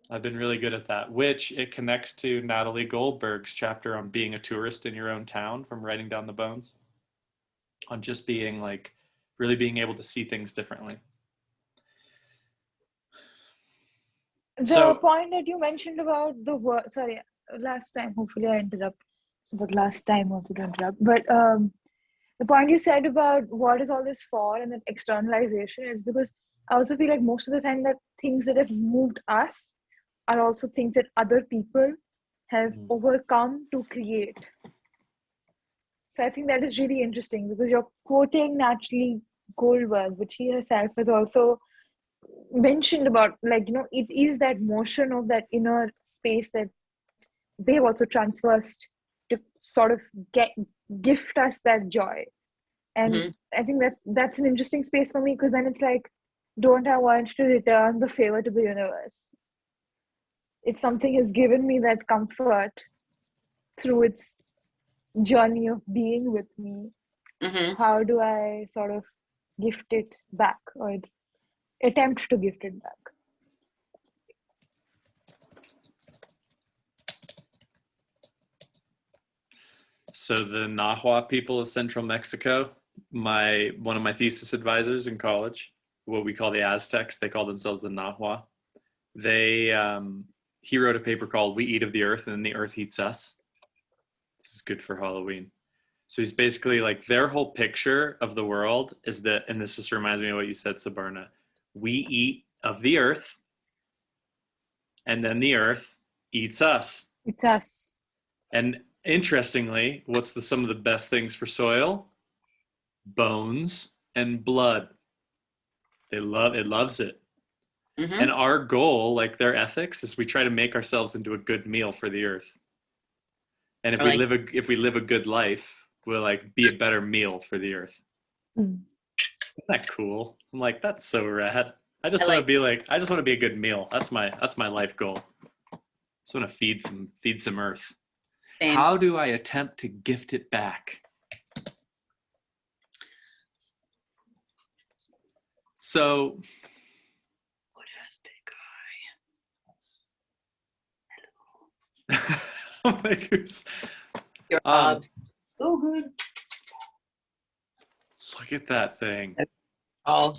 I've been really good at that, which it connects to Natalie Goldberg's chapter on being a tourist in your own town from Writing Down the Bones, on just being like, really being able to see things differently. The So- point that you mentioned about the word, sorry, last time, hopefully I interrupt, but last time also to interrupt. But the point you said about what is all this for and that externalization is because I also feel like most of the time that things that have moved us are also things that other people have Mhm. overcome to create. So I think that is really interesting because you're quoting Natalie Goldberg, which she herself has also mentioned about, like, it is that motion of that inner space that they have also transversed to sort of gift us that joy. And Mhm. I think that's an interesting space for me because then it's like, don't I want to return the favor to the universe? If something has given me that comfort through its journey of being with me, Mhm. how do I sort of gift it back or attempt to gift it back? So the Nahua people of central Mexico, one of my thesis advisors in college, what we call the Aztecs, they call themselves the Nahua. He wrote a paper called "We Eat of the Earth and the Earth Eats Us." This is good for Halloween. So he's basically like, their whole picture of the world is that, and this just reminds me of what you said, Sabarna, we eat of the earth and then the earth eats us. It's us. And interestingly, what's some of the best things for soil? Bones and blood. It loves it. Mhm. And our goal, like their ethics, is we try to make ourselves into a good meal for the earth. And if Or we live a good life, we'll like be a better meal for the earth. Mm. Isn't that cool? I'm like, that's so rad. I just I want to like- be like, I just want to be a good meal. That's my life goal. Just want to feed some earth. Same. How do I attempt to gift it back? So, what has big eye? Oh my goose. Your Bob's. Oh, good. Look at that thing. Oh,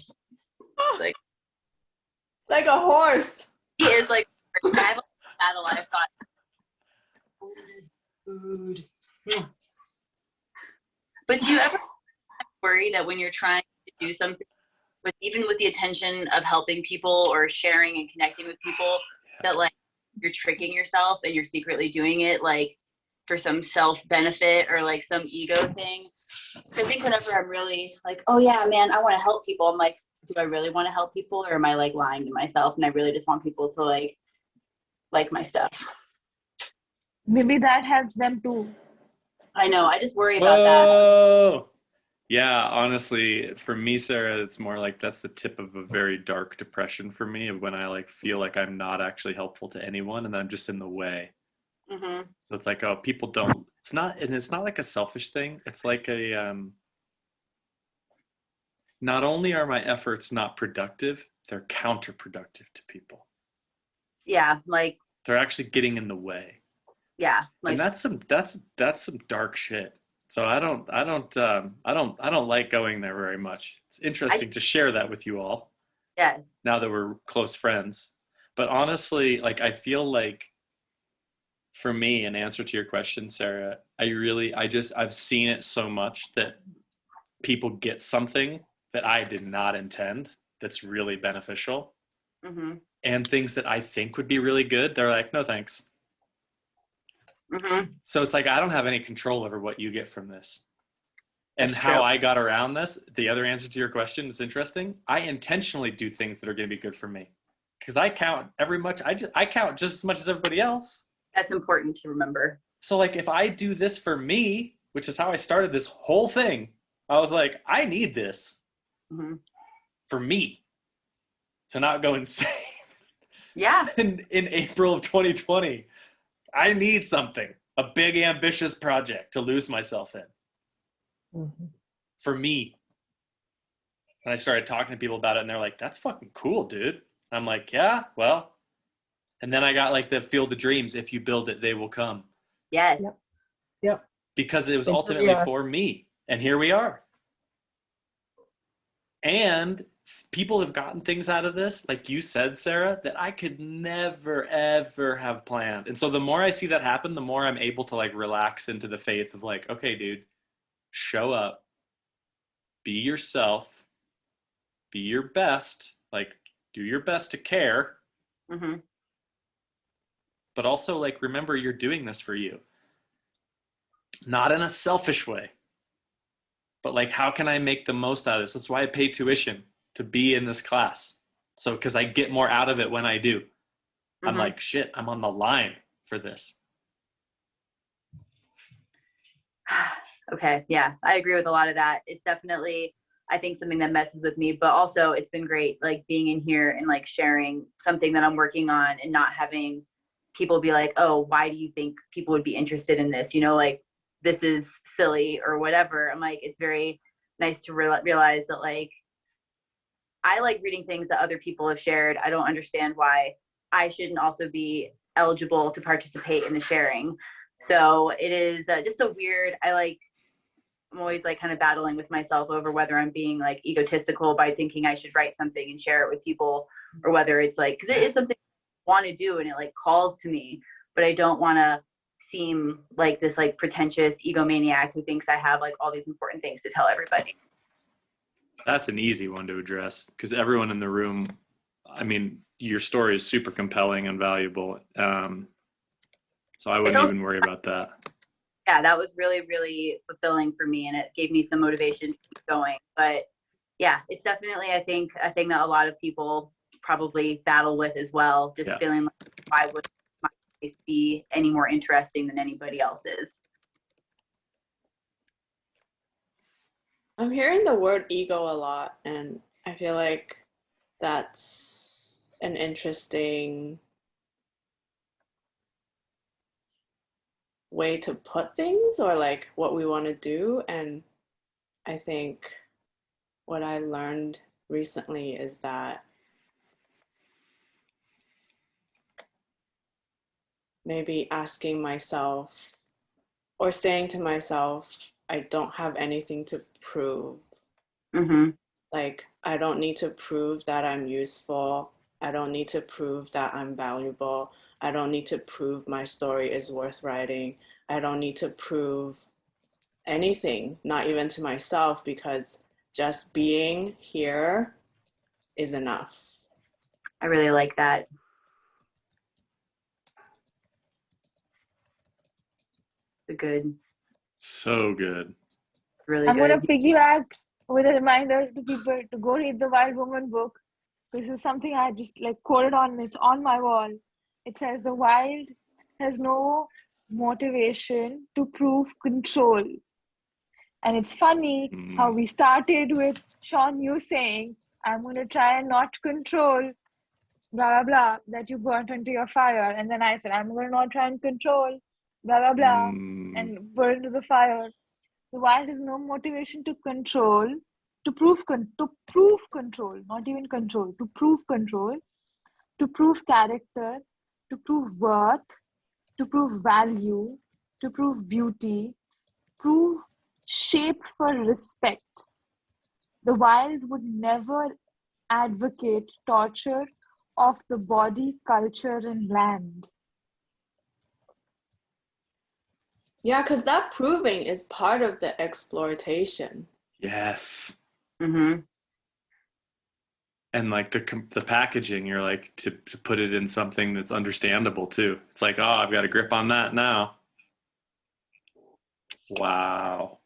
It's like a horse. he is like. I have a battle. I've got food. But do you ever worry that when you're trying to do something, but even with the intention of helping people or sharing and connecting with people, that like you're tricking yourself and you're secretly doing it like for some self benefit or like some ego thing? So I think whenever I'm really like, oh yeah, man, I want to help people, I'm like, do I really want to help people, or am I like lying to myself and I really just want people to like my stuff? Maybe that helps them too. I know, I just worry about that. Whoa. Yeah, honestly, for me, Sarah, it's more like that's the tip of a very dark depression for me of when I like feel like I'm not actually helpful to anyone and I'm just in the way. Hmm. So it's like, oh, people don't. It's not like a selfish thing. It's like not only are my efforts not productive, they're counterproductive to people. Yeah, like, They're actually getting in the way. yeah, And like, that's some dark shit. So I don't like going there very much. It's interesting to share that with you all yes. now that we're close friends. But honestly, like I feel like for me, in answer to your question, Sarah, I've seen it so much that people get something that I did not intend that's really beneficial. Hmm. And things that I think would be really good, they're like, no thanks. Hmm. So it's like I don't have any control over what you get from this. And That's how true. I got around this, the other answer to your question is interesting. I intentionally do things that are going to be good for me because I count I count just as much as everybody else. That's important to remember. So like if I do this for me, which is how I started this whole thing, I was like, I need this Hmm. for me to not go insane Yeah. in April of 2020. I need something, a big ambitious project to lose myself in. Mhm. For me. And I started talking to people about it and they're like, that's fucking cool, dude. I'm like, yeah, well. And then I got like the Field of Dreams, if you build it, they will come. Yes. Yep. Yep. Because it was And here we ultimately are. for me. And here we are. And people have gotten things out of this, like you said, Sarah, that I could never, ever have planned. And so the more I see that happen, the more I'm able to like relax into the faith of like, okay, dude, show up, be yourself, be your best, like do your best to care, Hmm. but also like remember you're doing this for you. Not in a selfish way, but like how can I make the most out of this? That's why I pay tuition to be in this class. So because I get more out of it when I do. I'm Hmm. like, shit, I'm on the line for this. Okay, yeah, I agree with a lot of that. It's definitely, I think, something that messes with me, but also it's been great like being in here and like sharing something that I'm working on and not having people be like, oh, why do you think people would be interested in this? You know, like this is silly or whatever. I'm like, it's very nice to realize that like I like reading things that other people have shared. I don't understand why I shouldn't also be eligible to participate in the sharing. So it is just a weird, I'm always like kind of battling with myself over whether I'm being like egotistical by thinking I should write something and share it with people, or whether it's like, because it is something I want to do and it like calls to me, but I don't want to seem like this like pretentious egomaniac who thinks I have like all these important things to tell everybody. That's an easy one to address because everyone in the room, I mean, your story is super compelling and valuable. So I wouldn't even worry about that. Yeah, that was really, really fulfilling for me and it gave me some motivation to keep going. But yeah, it's definitely, I think, a thing that a lot of people probably battle with as well. Just Yeah. feeling like, why would my case be any more interesting than anybody else's? I'm hearing the word ego a lot, and I feel like that's an interesting way to put things or like what we want to do. And I think what I learned recently is that maybe asking myself or saying to myself, I don't have anything to prove. Mm-hmm. Like, I don't need to prove that I'm useful. I don't need to prove that I'm valuable. I don't need to prove my story is worth writing. I don't need to prove anything, not even to myself, because just being here is enough. I really like that. It's good. So good. Really I'm gonna good. piggyback with a reminder to people to go read the Wild Woman book. This is something I just like quoted on. It's on my wall. It says the wild has no motivation to prove control. And it's funny how we started with Sean, you saying, I'm going to try and not control blah, blah, blah, that you burnt into your fire. And then I said, I'm going to not try and control blah, blah, blah, and burn into the fire. The wild has no motivation to control, to prove control, not even control, to prove control, to prove character, to prove worth, to prove value, to prove beauty, prove shape for respect. The wild would never advocate torture of the body, culture, and land. Yeah, because that proving is part of the exploitation. Yes. Mm-hmm. And like the packaging, you're like to put it in something that's understandable too. It's like, oh, I've got a grip on that now. Wow.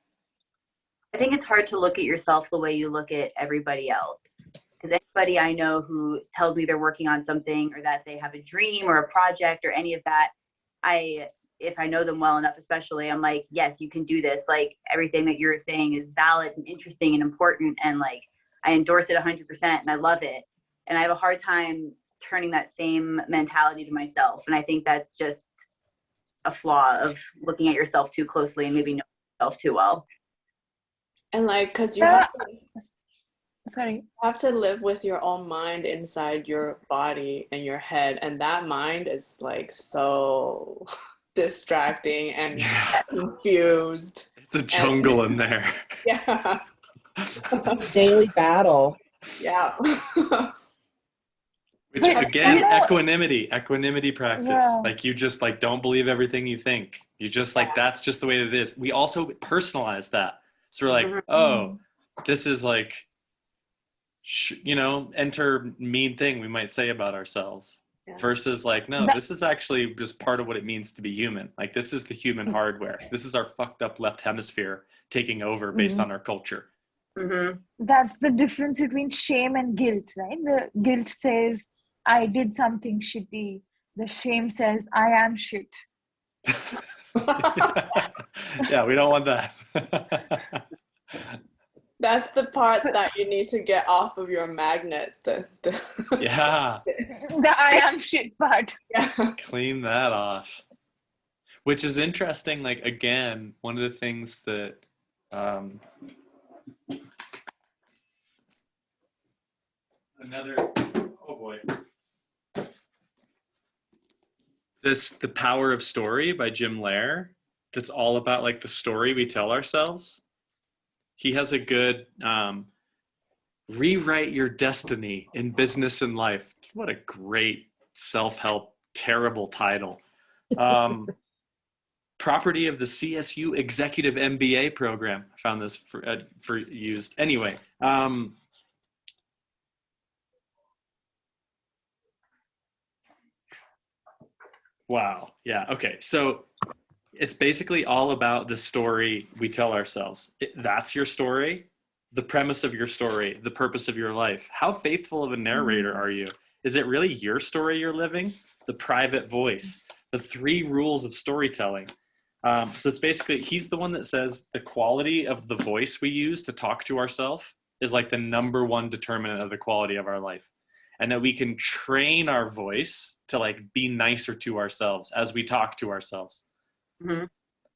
I think it's hard to look at yourself the way you look at everybody else. Because anybody I know who tells me they're working on something or that they have a dream or a project or any of that, if I know them well enough, especially, I'm like, yes, you can do this. Like everything that you're saying is valid and interesting and important. And like, I endorse it 100% and I love it. And I have a hard time turning that same mentality to myself. And I think that's just a flaw of looking at yourself too closely and maybe knowing yourself too well. And like, because you have to live with your own mind inside your body and your head. And that mind is like so distracting and confused. It's a jungle in there. Yeah. Daily battle. Yeah. Which But, again, you know- equanimity practice. Yeah. Like you just like don't believe everything you think. You just like that's just the way it is. We also personalize that. So we're like, oh, this is like, enter mean thing we might say about ourselves. Yeah. Versus like, no, this is actually just part of what it means to be human. Like this is the human hardware. This is our fucked up left hemisphere taking over based on our culture. Mm-hmm. That's the difference between shame and guilt, right? The guilt says, I did something shitty. The shame says, I am shit. Yeah, we don't want that. That's the part that you need to get off of your magnet. Yeah. The I am shit part. Yeah. Clean that off. Which is interesting. Like, again, one of the things that oh boy. The Power of Story by Jim Loehr, that's all about like the story we tell ourselves. He has a good rewrite your destiny in business and life. What a great self-help, terrible title. Property of the CSU Executive MBA program. I found this for used. Anyway, wow. Yeah. Okay. So it's basically all about the story we tell ourselves. That's your story, the premise of your story, the purpose of your life. How faithful of a narrator are you? Is it really your story you're living? The private voice, the 3 rules of storytelling. So it's basically, he's the one that says the quality of the voice we use to talk to ourselves is like the #1 determinant of the quality of our life. And that we can train our voice to like be nicer to ourselves as we talk to ourselves. Mm-hmm.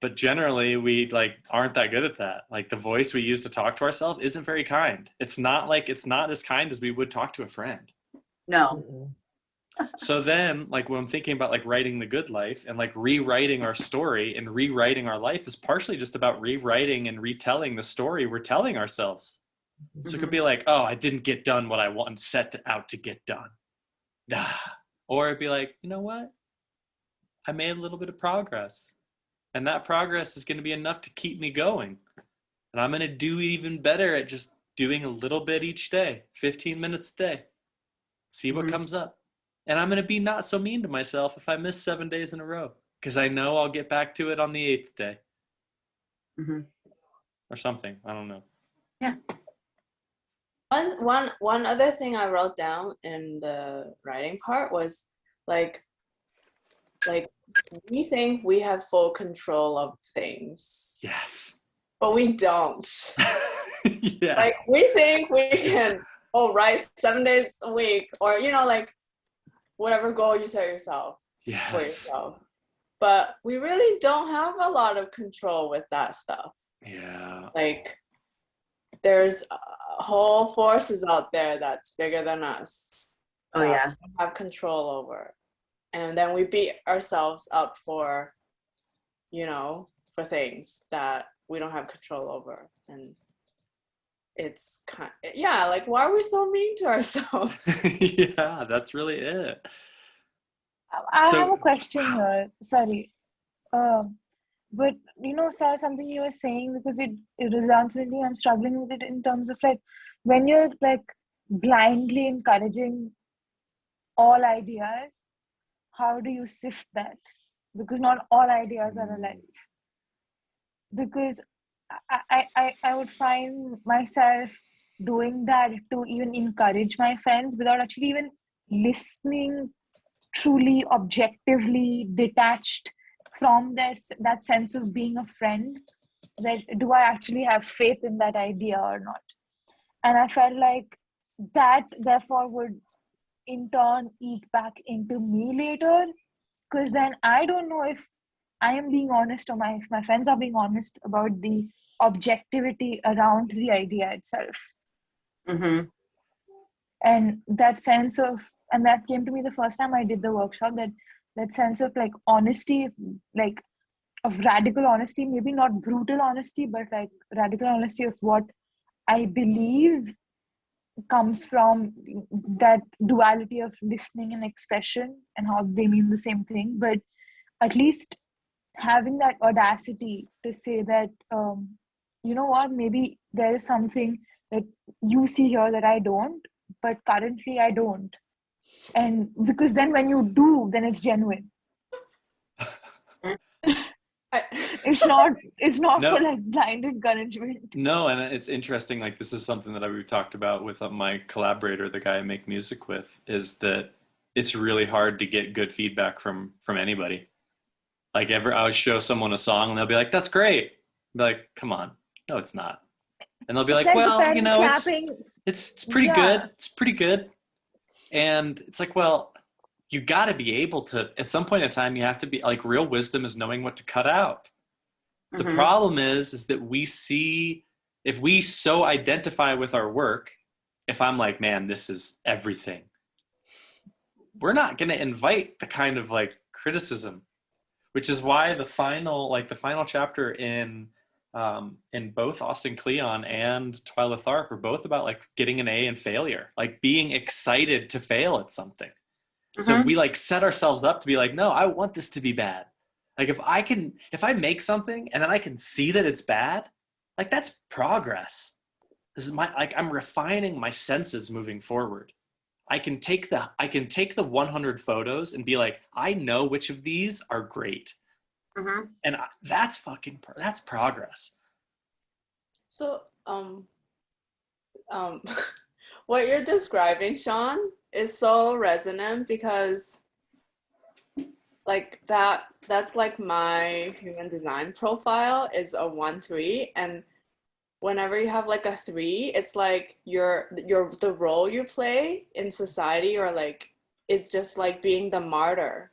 But generally we like aren't that good at that. Like the voice we use to talk to ourselves isn't very kind. It's not as kind as we would talk to a friend. No. So then like when I'm thinking about like writing the good life and like rewriting our story and rewriting our life is partially just about rewriting and retelling the story we're telling ourselves. So it could be like, oh, I didn't get done what I set out to get done. Or it'd be like, you know what? I made a little bit of progress. And that progress is going to be enough to keep me going. And I'm going to do even better at just doing a little bit each day, 15 minutes a day. See what comes up. And I'm going to be not so mean to myself if I miss 7 days in a row, because I know I'll get back to it on the 8th day. Or something. I don't know. Yeah. One other thing I wrote down in the writing part was like we think we have full control of things, Yes. but we don't. Yeah. Like we think we can write 7 days a week, or like whatever goal you set yourself for Yes. yourself. But we really don't have a lot of control with that stuff. Yeah. Like there's whole forces out there that's bigger than us. Oh that yeah. we have control over. And then we beat ourselves up for things that we don't have control over. And it's like, why are we so mean to ourselves? Yeah, that's really it. I So- have a question wow. here. Sorry. But Sarah, something you were saying, because it resounds with me. I'm struggling with it in terms of like when you're like blindly encouraging all ideas, how do you sift that? Because not all ideas are alike. Because I would find myself doing that to even encourage my friends without actually even listening truly objectively detached from that sense of being a friend, that do I actually have faith in that idea or not. And I felt like that therefore would in turn eat back into me later, because then I don't know if I am being honest or if my friends are being honest about the objectivity around the idea itself. Mm-hmm. And that sense of, and that came to me the first time I did the workshop, that sense of like honesty, like of radical honesty, maybe not brutal honesty, but like radical honesty of what I believe comes from that duality of listening and expression and how they mean the same thing. But at least having that audacity to say that, you know what, maybe there is something that you see here that I don't, but currently I don't. And because then when you do, then it's genuine. It's not No. for like blind encouragement. No, and it's interesting. Like this is something that we've talked about with my collaborator, the guy I make music with, is that it's really hard to get good feedback from anybody. Like I would show someone a song and they'll be like, "That's great." I'll be like, "Come on, no, it's not." And they'll be It's like, the "Well, parent clapping. it's pretty Yeah. good. It's pretty good." And it's like, well, you got to be able to. At some point in time, you have to be like, real wisdom is knowing what to cut out. The Mhm. problem is that if we so identify with our work, if I'm like, man, this is everything, we're not going to invite the kind of like criticism, which is why the final chapter in both Austin Kleon and Twyla Tharp are both about like getting an A and failure, like being excited to fail at something. So if we like set ourselves up to be like, no, I want this to be bad. Like if I make something and then I can see that it's bad, like that's progress. This is I'm refining my senses moving forward. I can take the 100 photos and be like, I know which of these are great. Mhm. And that's progress. So, what you're describing, Sean, is so resonant because like that's like my human design profile is a 1-3, and whenever you have like a 3, it's like the role you play in society, or like it's just like being the martyr,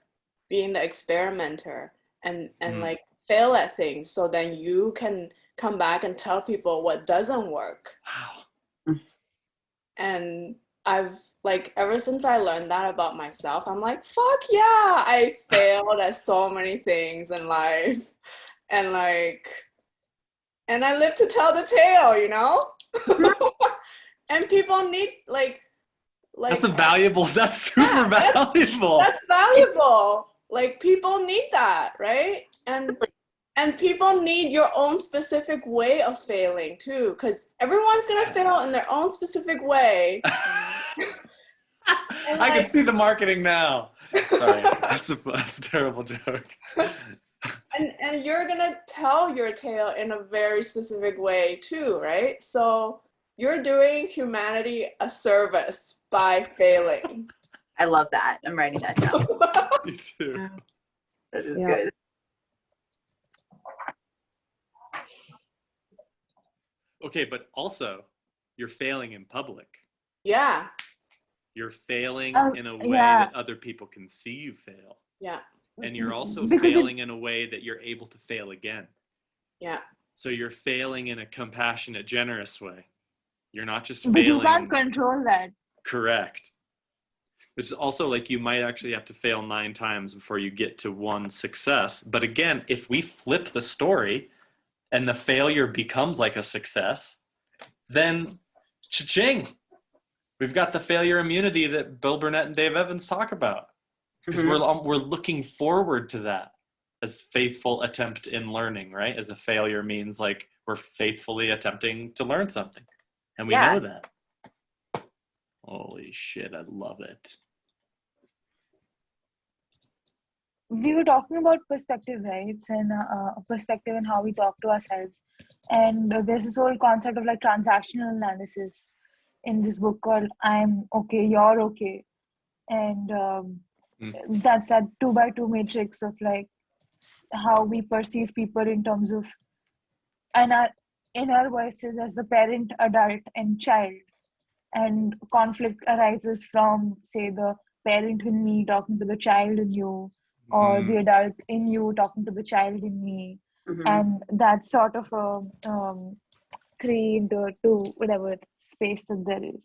being the experimenter, and like fail at things, so then you can come back and tell people what doesn't work. Wow. And I've like, ever since I learned that about myself, I'm like, fuck yeah, I failed at so many things in life. And like, and I live to tell the tale, you know? And people need like That's super Yeah, valuable. that's valuable. Like people need that, right? And people need your own specific way of failing too, because everyone's gonna fail in their own specific way. I can see the marketing now. Sorry, that's a terrible joke. And you're gonna tell your tale in a very specific way too, right? So You're doing humanity a service by failing. I love that. I'm writing that down. Me too. That is Yeah. good. Okay, but also you're failing in public. Yeah, You're failing in a way Yeah. that other people can see you fail. yeah, And you're also Because it- failing in a way that you're able to fail again. yeah. So you're failing in a compassionate, generous way. You're not just But you failing. can't control that. Correct. It's also like you might actually have to fail 9 times before you get to one success. But again, if we flip the story and the failure becomes like a success, then cha-ching, we've got the failure immunity that Bill Burnett and Dave Evans talk about. Because we're looking forward to that as faithful attempt in learning, right? As a failure means like we're faithfully attempting to learn something. And we Yeah. know that. Holy shit, I love it. We were talking about perspective, right? And perspective and how we talk to ourselves. And there's this whole concept of like transactional analysis in this book called I'm okay, you're okay. And that's that 2x2 matrix of like how we perceive people in terms of and our inner voices as the parent, adult, and child. And conflict arises from, say, the parent in me talking to the child in you, or the adult in you talking to the child in me. Mhm. And that sort of a 3 into 2 whatever space that there is.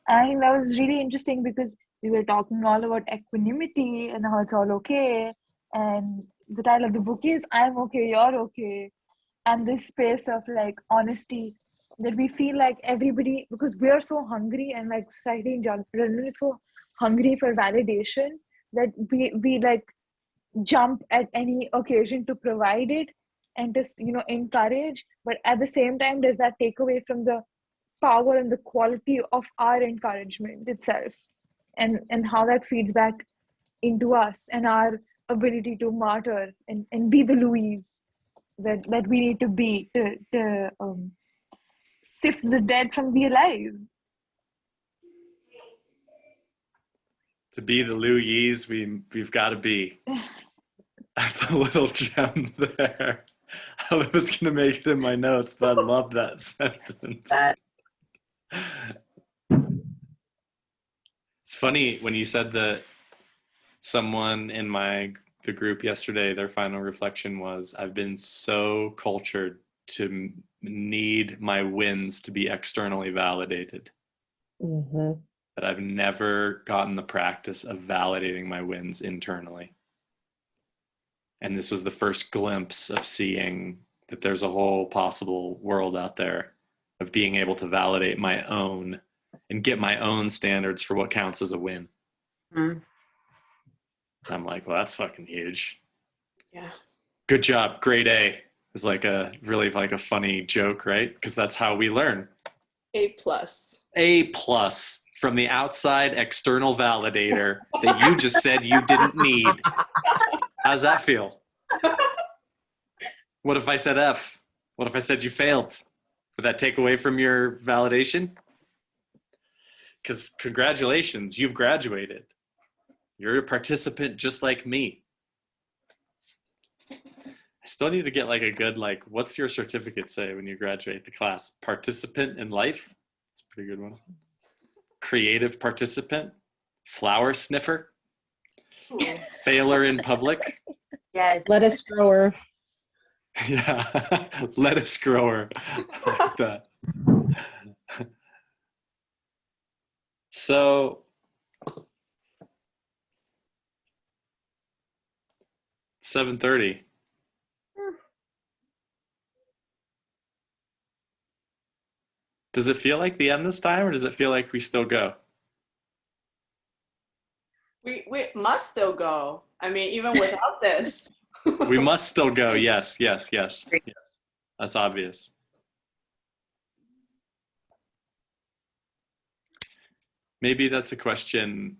And I think that was really interesting because we were talking all about equanimity and how it's all okay. And the title of the book is I'm okay, you're okay. And this space of like honesty that we feel like everybody, because we are so hungry and like society in general is so hungry for validation that we like jump at any occasion to provide it and to encourage, but at the same time does that take away from the power and the quality of our encouragement itself, and how that feeds back into us and our ability to martyr and be the Louise that we need to be to sift the dead from the alive. To be the Lou Yees, we've got to be. That's a little gem there. I don't know if it's going to make it in my notes, but I love that sentence. That It's funny when you said that someone in the group yesterday, their final reflection was, I've been so cultured to need my wins to be externally validated Mm-hmm. that I've never gotten the practice of validating my wins internally. And this was the first glimpse of seeing that there's a whole possible world out there of being able to validate my own and get my own standards for what counts as a win. Mhm. I'm like, well, that's fucking huge. Yeah. Good job. Grade A is like a really like a funny joke, right? Because that's how we learn. A+. A+ from the outside external validator that you just said you didn't need. How's that feel? What if I said F? What if I said you failed? Would that take away from your validation? Because congratulations, you've graduated. You're a participant just like me. I still need to get like a good, like, what's your certificate say when you graduate the class? Participant in life? It's a pretty good one. Creative participant? Flower sniffer? Failer in public? yes. Lettuce grower. Yeah, lettuce grower. I like that. So, 7:30. Does it feel like the end this time, or does it feel like we still go? We must still go. I mean, even without this. We must still go. Yes, yes, yes, yes. That's obvious. Maybe that's a question.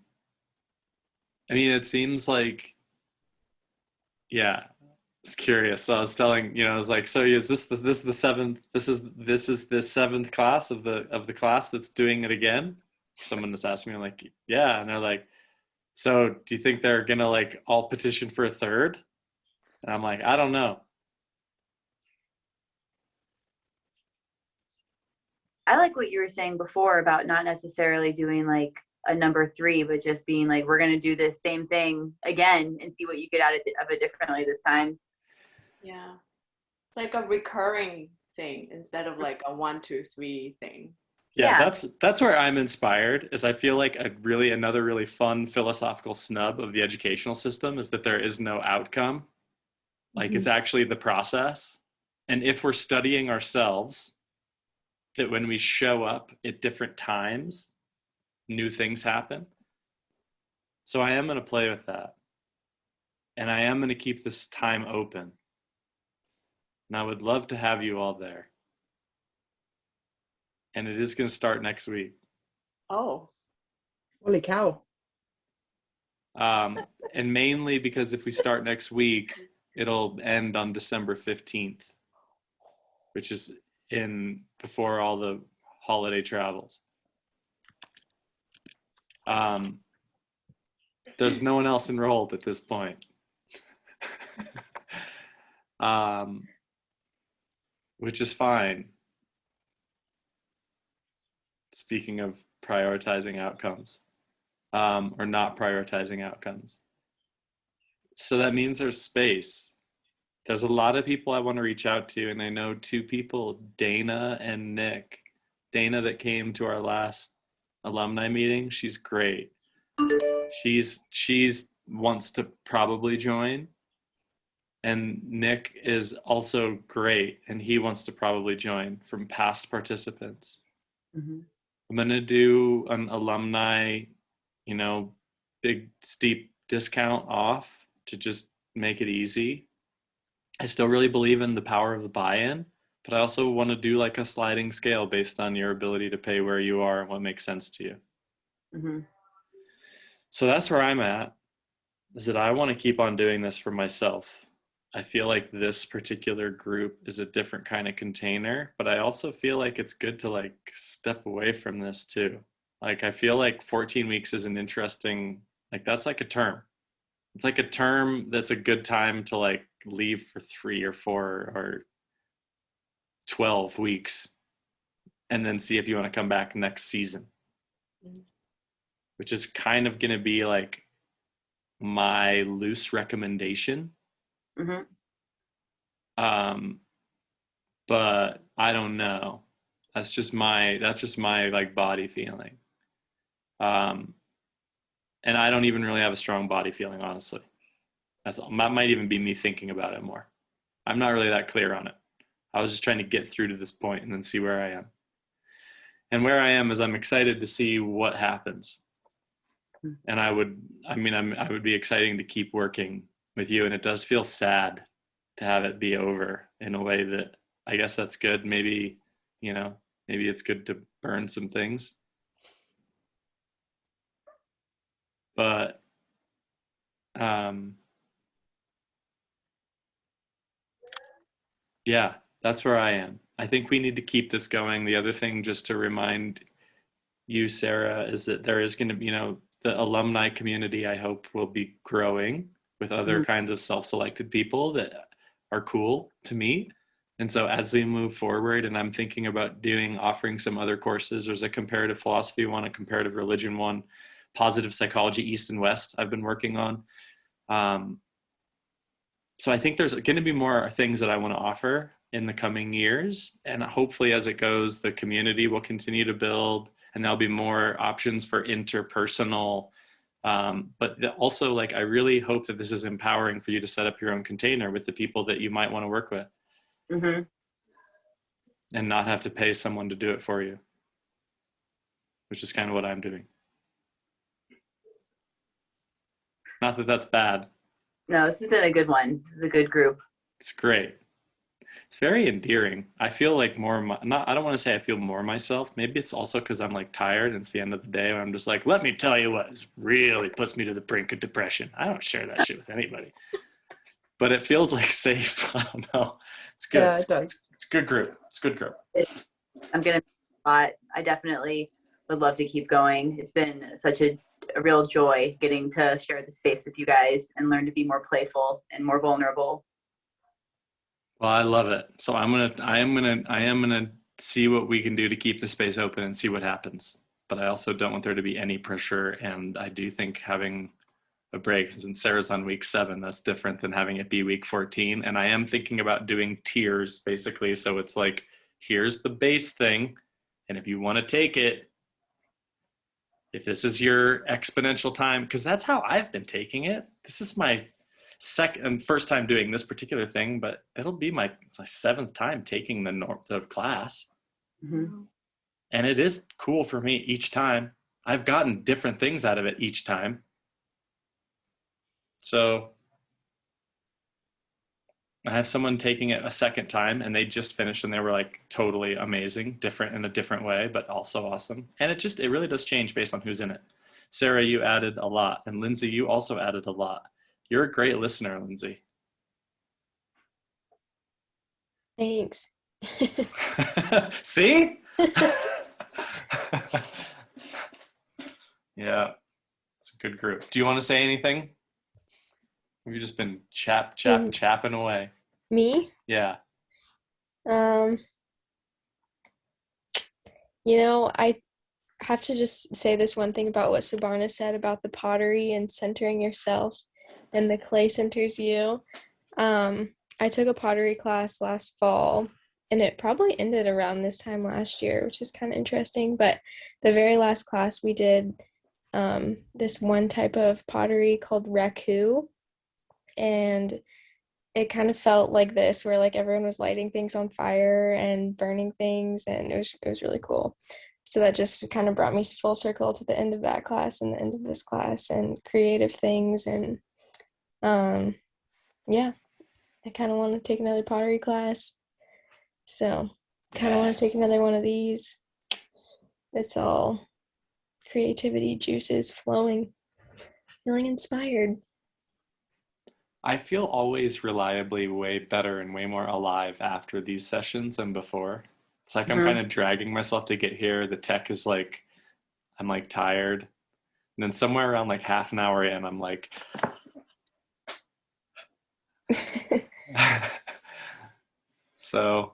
I mean, it seems like, yeah, was curious. So I was telling, I was like, so is this is the seventh, this is the seventh class of the class that's doing it again? Someone just asked me, I'm like, yeah. And they're like, so do you think they're gonna like all petition for a third? And I'm like, I don't know. I like what you were saying before about not necessarily doing like a number 3, but just being like, we're going to do this same thing again and see what you get out of it differently this time. Yeah. It's like a recurring thing instead of like a 1, 2, 3 thing. Yeah, Yeah. that's where I'm inspired, is I feel like another really fun philosophical snub of the educational system is that there is no outcome. Like it's actually the process. And if we're studying ourselves, that when we show up at different times, new things happen. So I am going to play with that. And I am going to keep this time open. And I would love to have you all there. And it is going to start next week. Oh. Holy cow. And mainly because if we start next week, it'll end on December 15th, which is before all the holiday travels. There's no one else enrolled at this point. Which is fine. Speaking of prioritizing outcomes, or not prioritizing outcomes. So that means there's space. There's a lot of people I want to reach out to, and I know 2 people, Dana and Nick. Dana that came to our last alumni meeting, she's great. She's wants to probably join. And Nick is also great, and he wants to probably join from past participants. Mm-hmm. I'm going to do an alumni, big steep discount off to just make it easy. I still really believe in the power of the buy-in, but I also want to do like a sliding scale based on your ability to pay where you are and what makes sense to you. Mm-hmm. So that's where I'm at, is that I want to keep on doing this for myself. I feel like this particular group is a different kind of container, but I also feel like it's good to like step away from this too. Like I feel like 14 weeks is an interesting, like that's like a term. It's like a term that's a good time to like leave for 3 or 4 or 12 weeks and then see if you want to come back next season. Which is kind of going to be like my loose recommendation. Mm-hmm. But I don't know. That's just my like body feeling. And I don't even really have a strong body feeling, honestly. That might even be me thinking about it more. I'm not really that clear on it. I was just trying to get through to this point and then see where I am. And where I am is I'm excited to see what happens. And I would be exciting to keep working with you. And it does feel sad to have it be over in a way that I guess that's good. Maybe it's good to burn some things. But yeah, that's where I am. I think we need to keep this going. The other thing, just to remind you, Sarah, is that there is going to be, the alumni community, I hope, will be growing with other kinds of self-selected people that are cool to meet. And so as we move forward, and I'm thinking about offering some other courses, there's a comparative philosophy one, a comparative religion one, positive psychology East and West I've been working on. So I think there's going to be more things that I want to offer in the coming years. And hopefully as it goes, the community will continue to build and there'll be more options for interpersonal. But also, like, I really hope that this is empowering for you to set up your own container with the people that you might want to work with. Mm-hmm. And not have to pay someone to do it for you, which is kind of what I'm doing. Not that that's bad. No, this has been a good one. This is a good group. It's great. It's very endearing. I feel like I don't want to say I feel more myself. Maybe it's also because I'm like tired and it's the end of the day where I'm just like, let me tell you what really puts me to the brink of depression. I don't share that shit with anybody. but it feels like safe. I don't know. It's good. Yeah, it does. It's a good group. It's a good group. I'm gonna miss a lot. I definitely would love to keep going. It's been such a real joy getting to share the space with you guys and learn to be more playful and more vulnerable. Well, I love it. So I am gonna see what we can do to keep the space open and see what happens. But I also don't want there to be any pressure. And I do think having a break, since Sarah's on week 7, that's different than having it be week 14. And I am thinking about doing tiers basically. So it's like, here's the base thing. And if you want to take it, if this is your exponential time, because that's how I've been taking it. This is my first time doing this particular thing, but it'll be my 7th time taking the class. Mm-hmm. And it is cool for me each time. I've gotten different things out of it each time. So I have someone taking it a second time and they just finished and they were like totally amazing, different in a different way, but also awesome. And it really does change based on who's in it. Sarah, you added a lot. And Lindsay, you also added a lot. You're a great listener, Lindsay. Thanks. See? Yeah, it's a good group. Do you want to say anything? We've just been chapping away. Me? Yeah. I have to just say this one thing about what Subarna said about the pottery and centering yourself, and the clay centers you. I took a pottery class last fall, and it probably ended around this time last year, which is kind of interesting. But the very last class we did this one type of pottery called raku, and it kind of felt like this, where like everyone was lighting things on fire and burning things, and it was really cool. So that just kind of brought me full circle to the end of that class and the end of this class and creative things. And yeah, I kind of want to take another pottery class. So kind of want to take another one of these. It's all creativity juices flowing, feeling inspired. I feel always reliably way better and way more alive after these sessions than before. It's like I'm kind of dragging myself to get here. The tech is like, I'm like tired. And then somewhere around like half an hour in, I'm like, so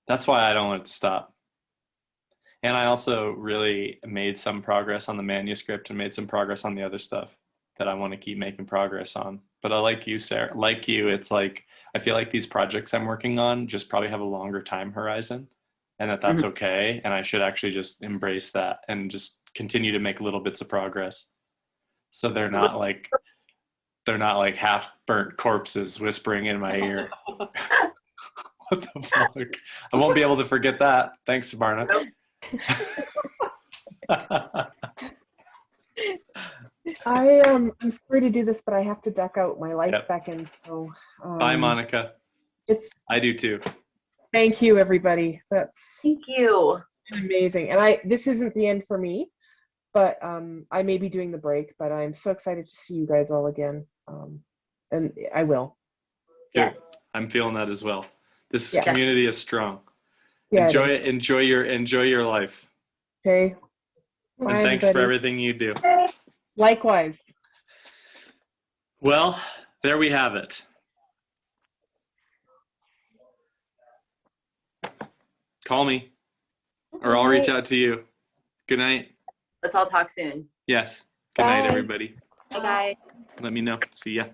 that's why I don't want it to stop. And I also really made some progress on the manuscript and made some progress on the other stuff that I want to keep making progress on. But I like you, Sarah, like you, it's like, I feel like these projects I'm working on just probably have a longer time horizon, and that's okay. And I should actually just embrace that and just continue to make little bits of progress. So they're not like half burnt corpses whispering in my ear. What the fuck? I won't be able to forget that. Thanks, Subarna. I'm sorry to do this, but I have to duck out. My life Yep. back in. So Bye, Monica. I do too. Thank you, everybody. That's Thank you. amazing. And this isn't the end for me, but I may be doing the break, but I'm so excited to see you guys all again. And I will. Yes. I'm feeling that as well. This Yeah. community is strong. Yeah, Enjoy it it. is. Enjoy your life. Okay. And Bye, thanks for everybody. everything you do. Likewise. Well, there we have it. Call me, or I'll reach out to you. Good night. Let's all talk soon. Yes. Good night, Bye. everybody. Bye, guys. Let me know. See ya.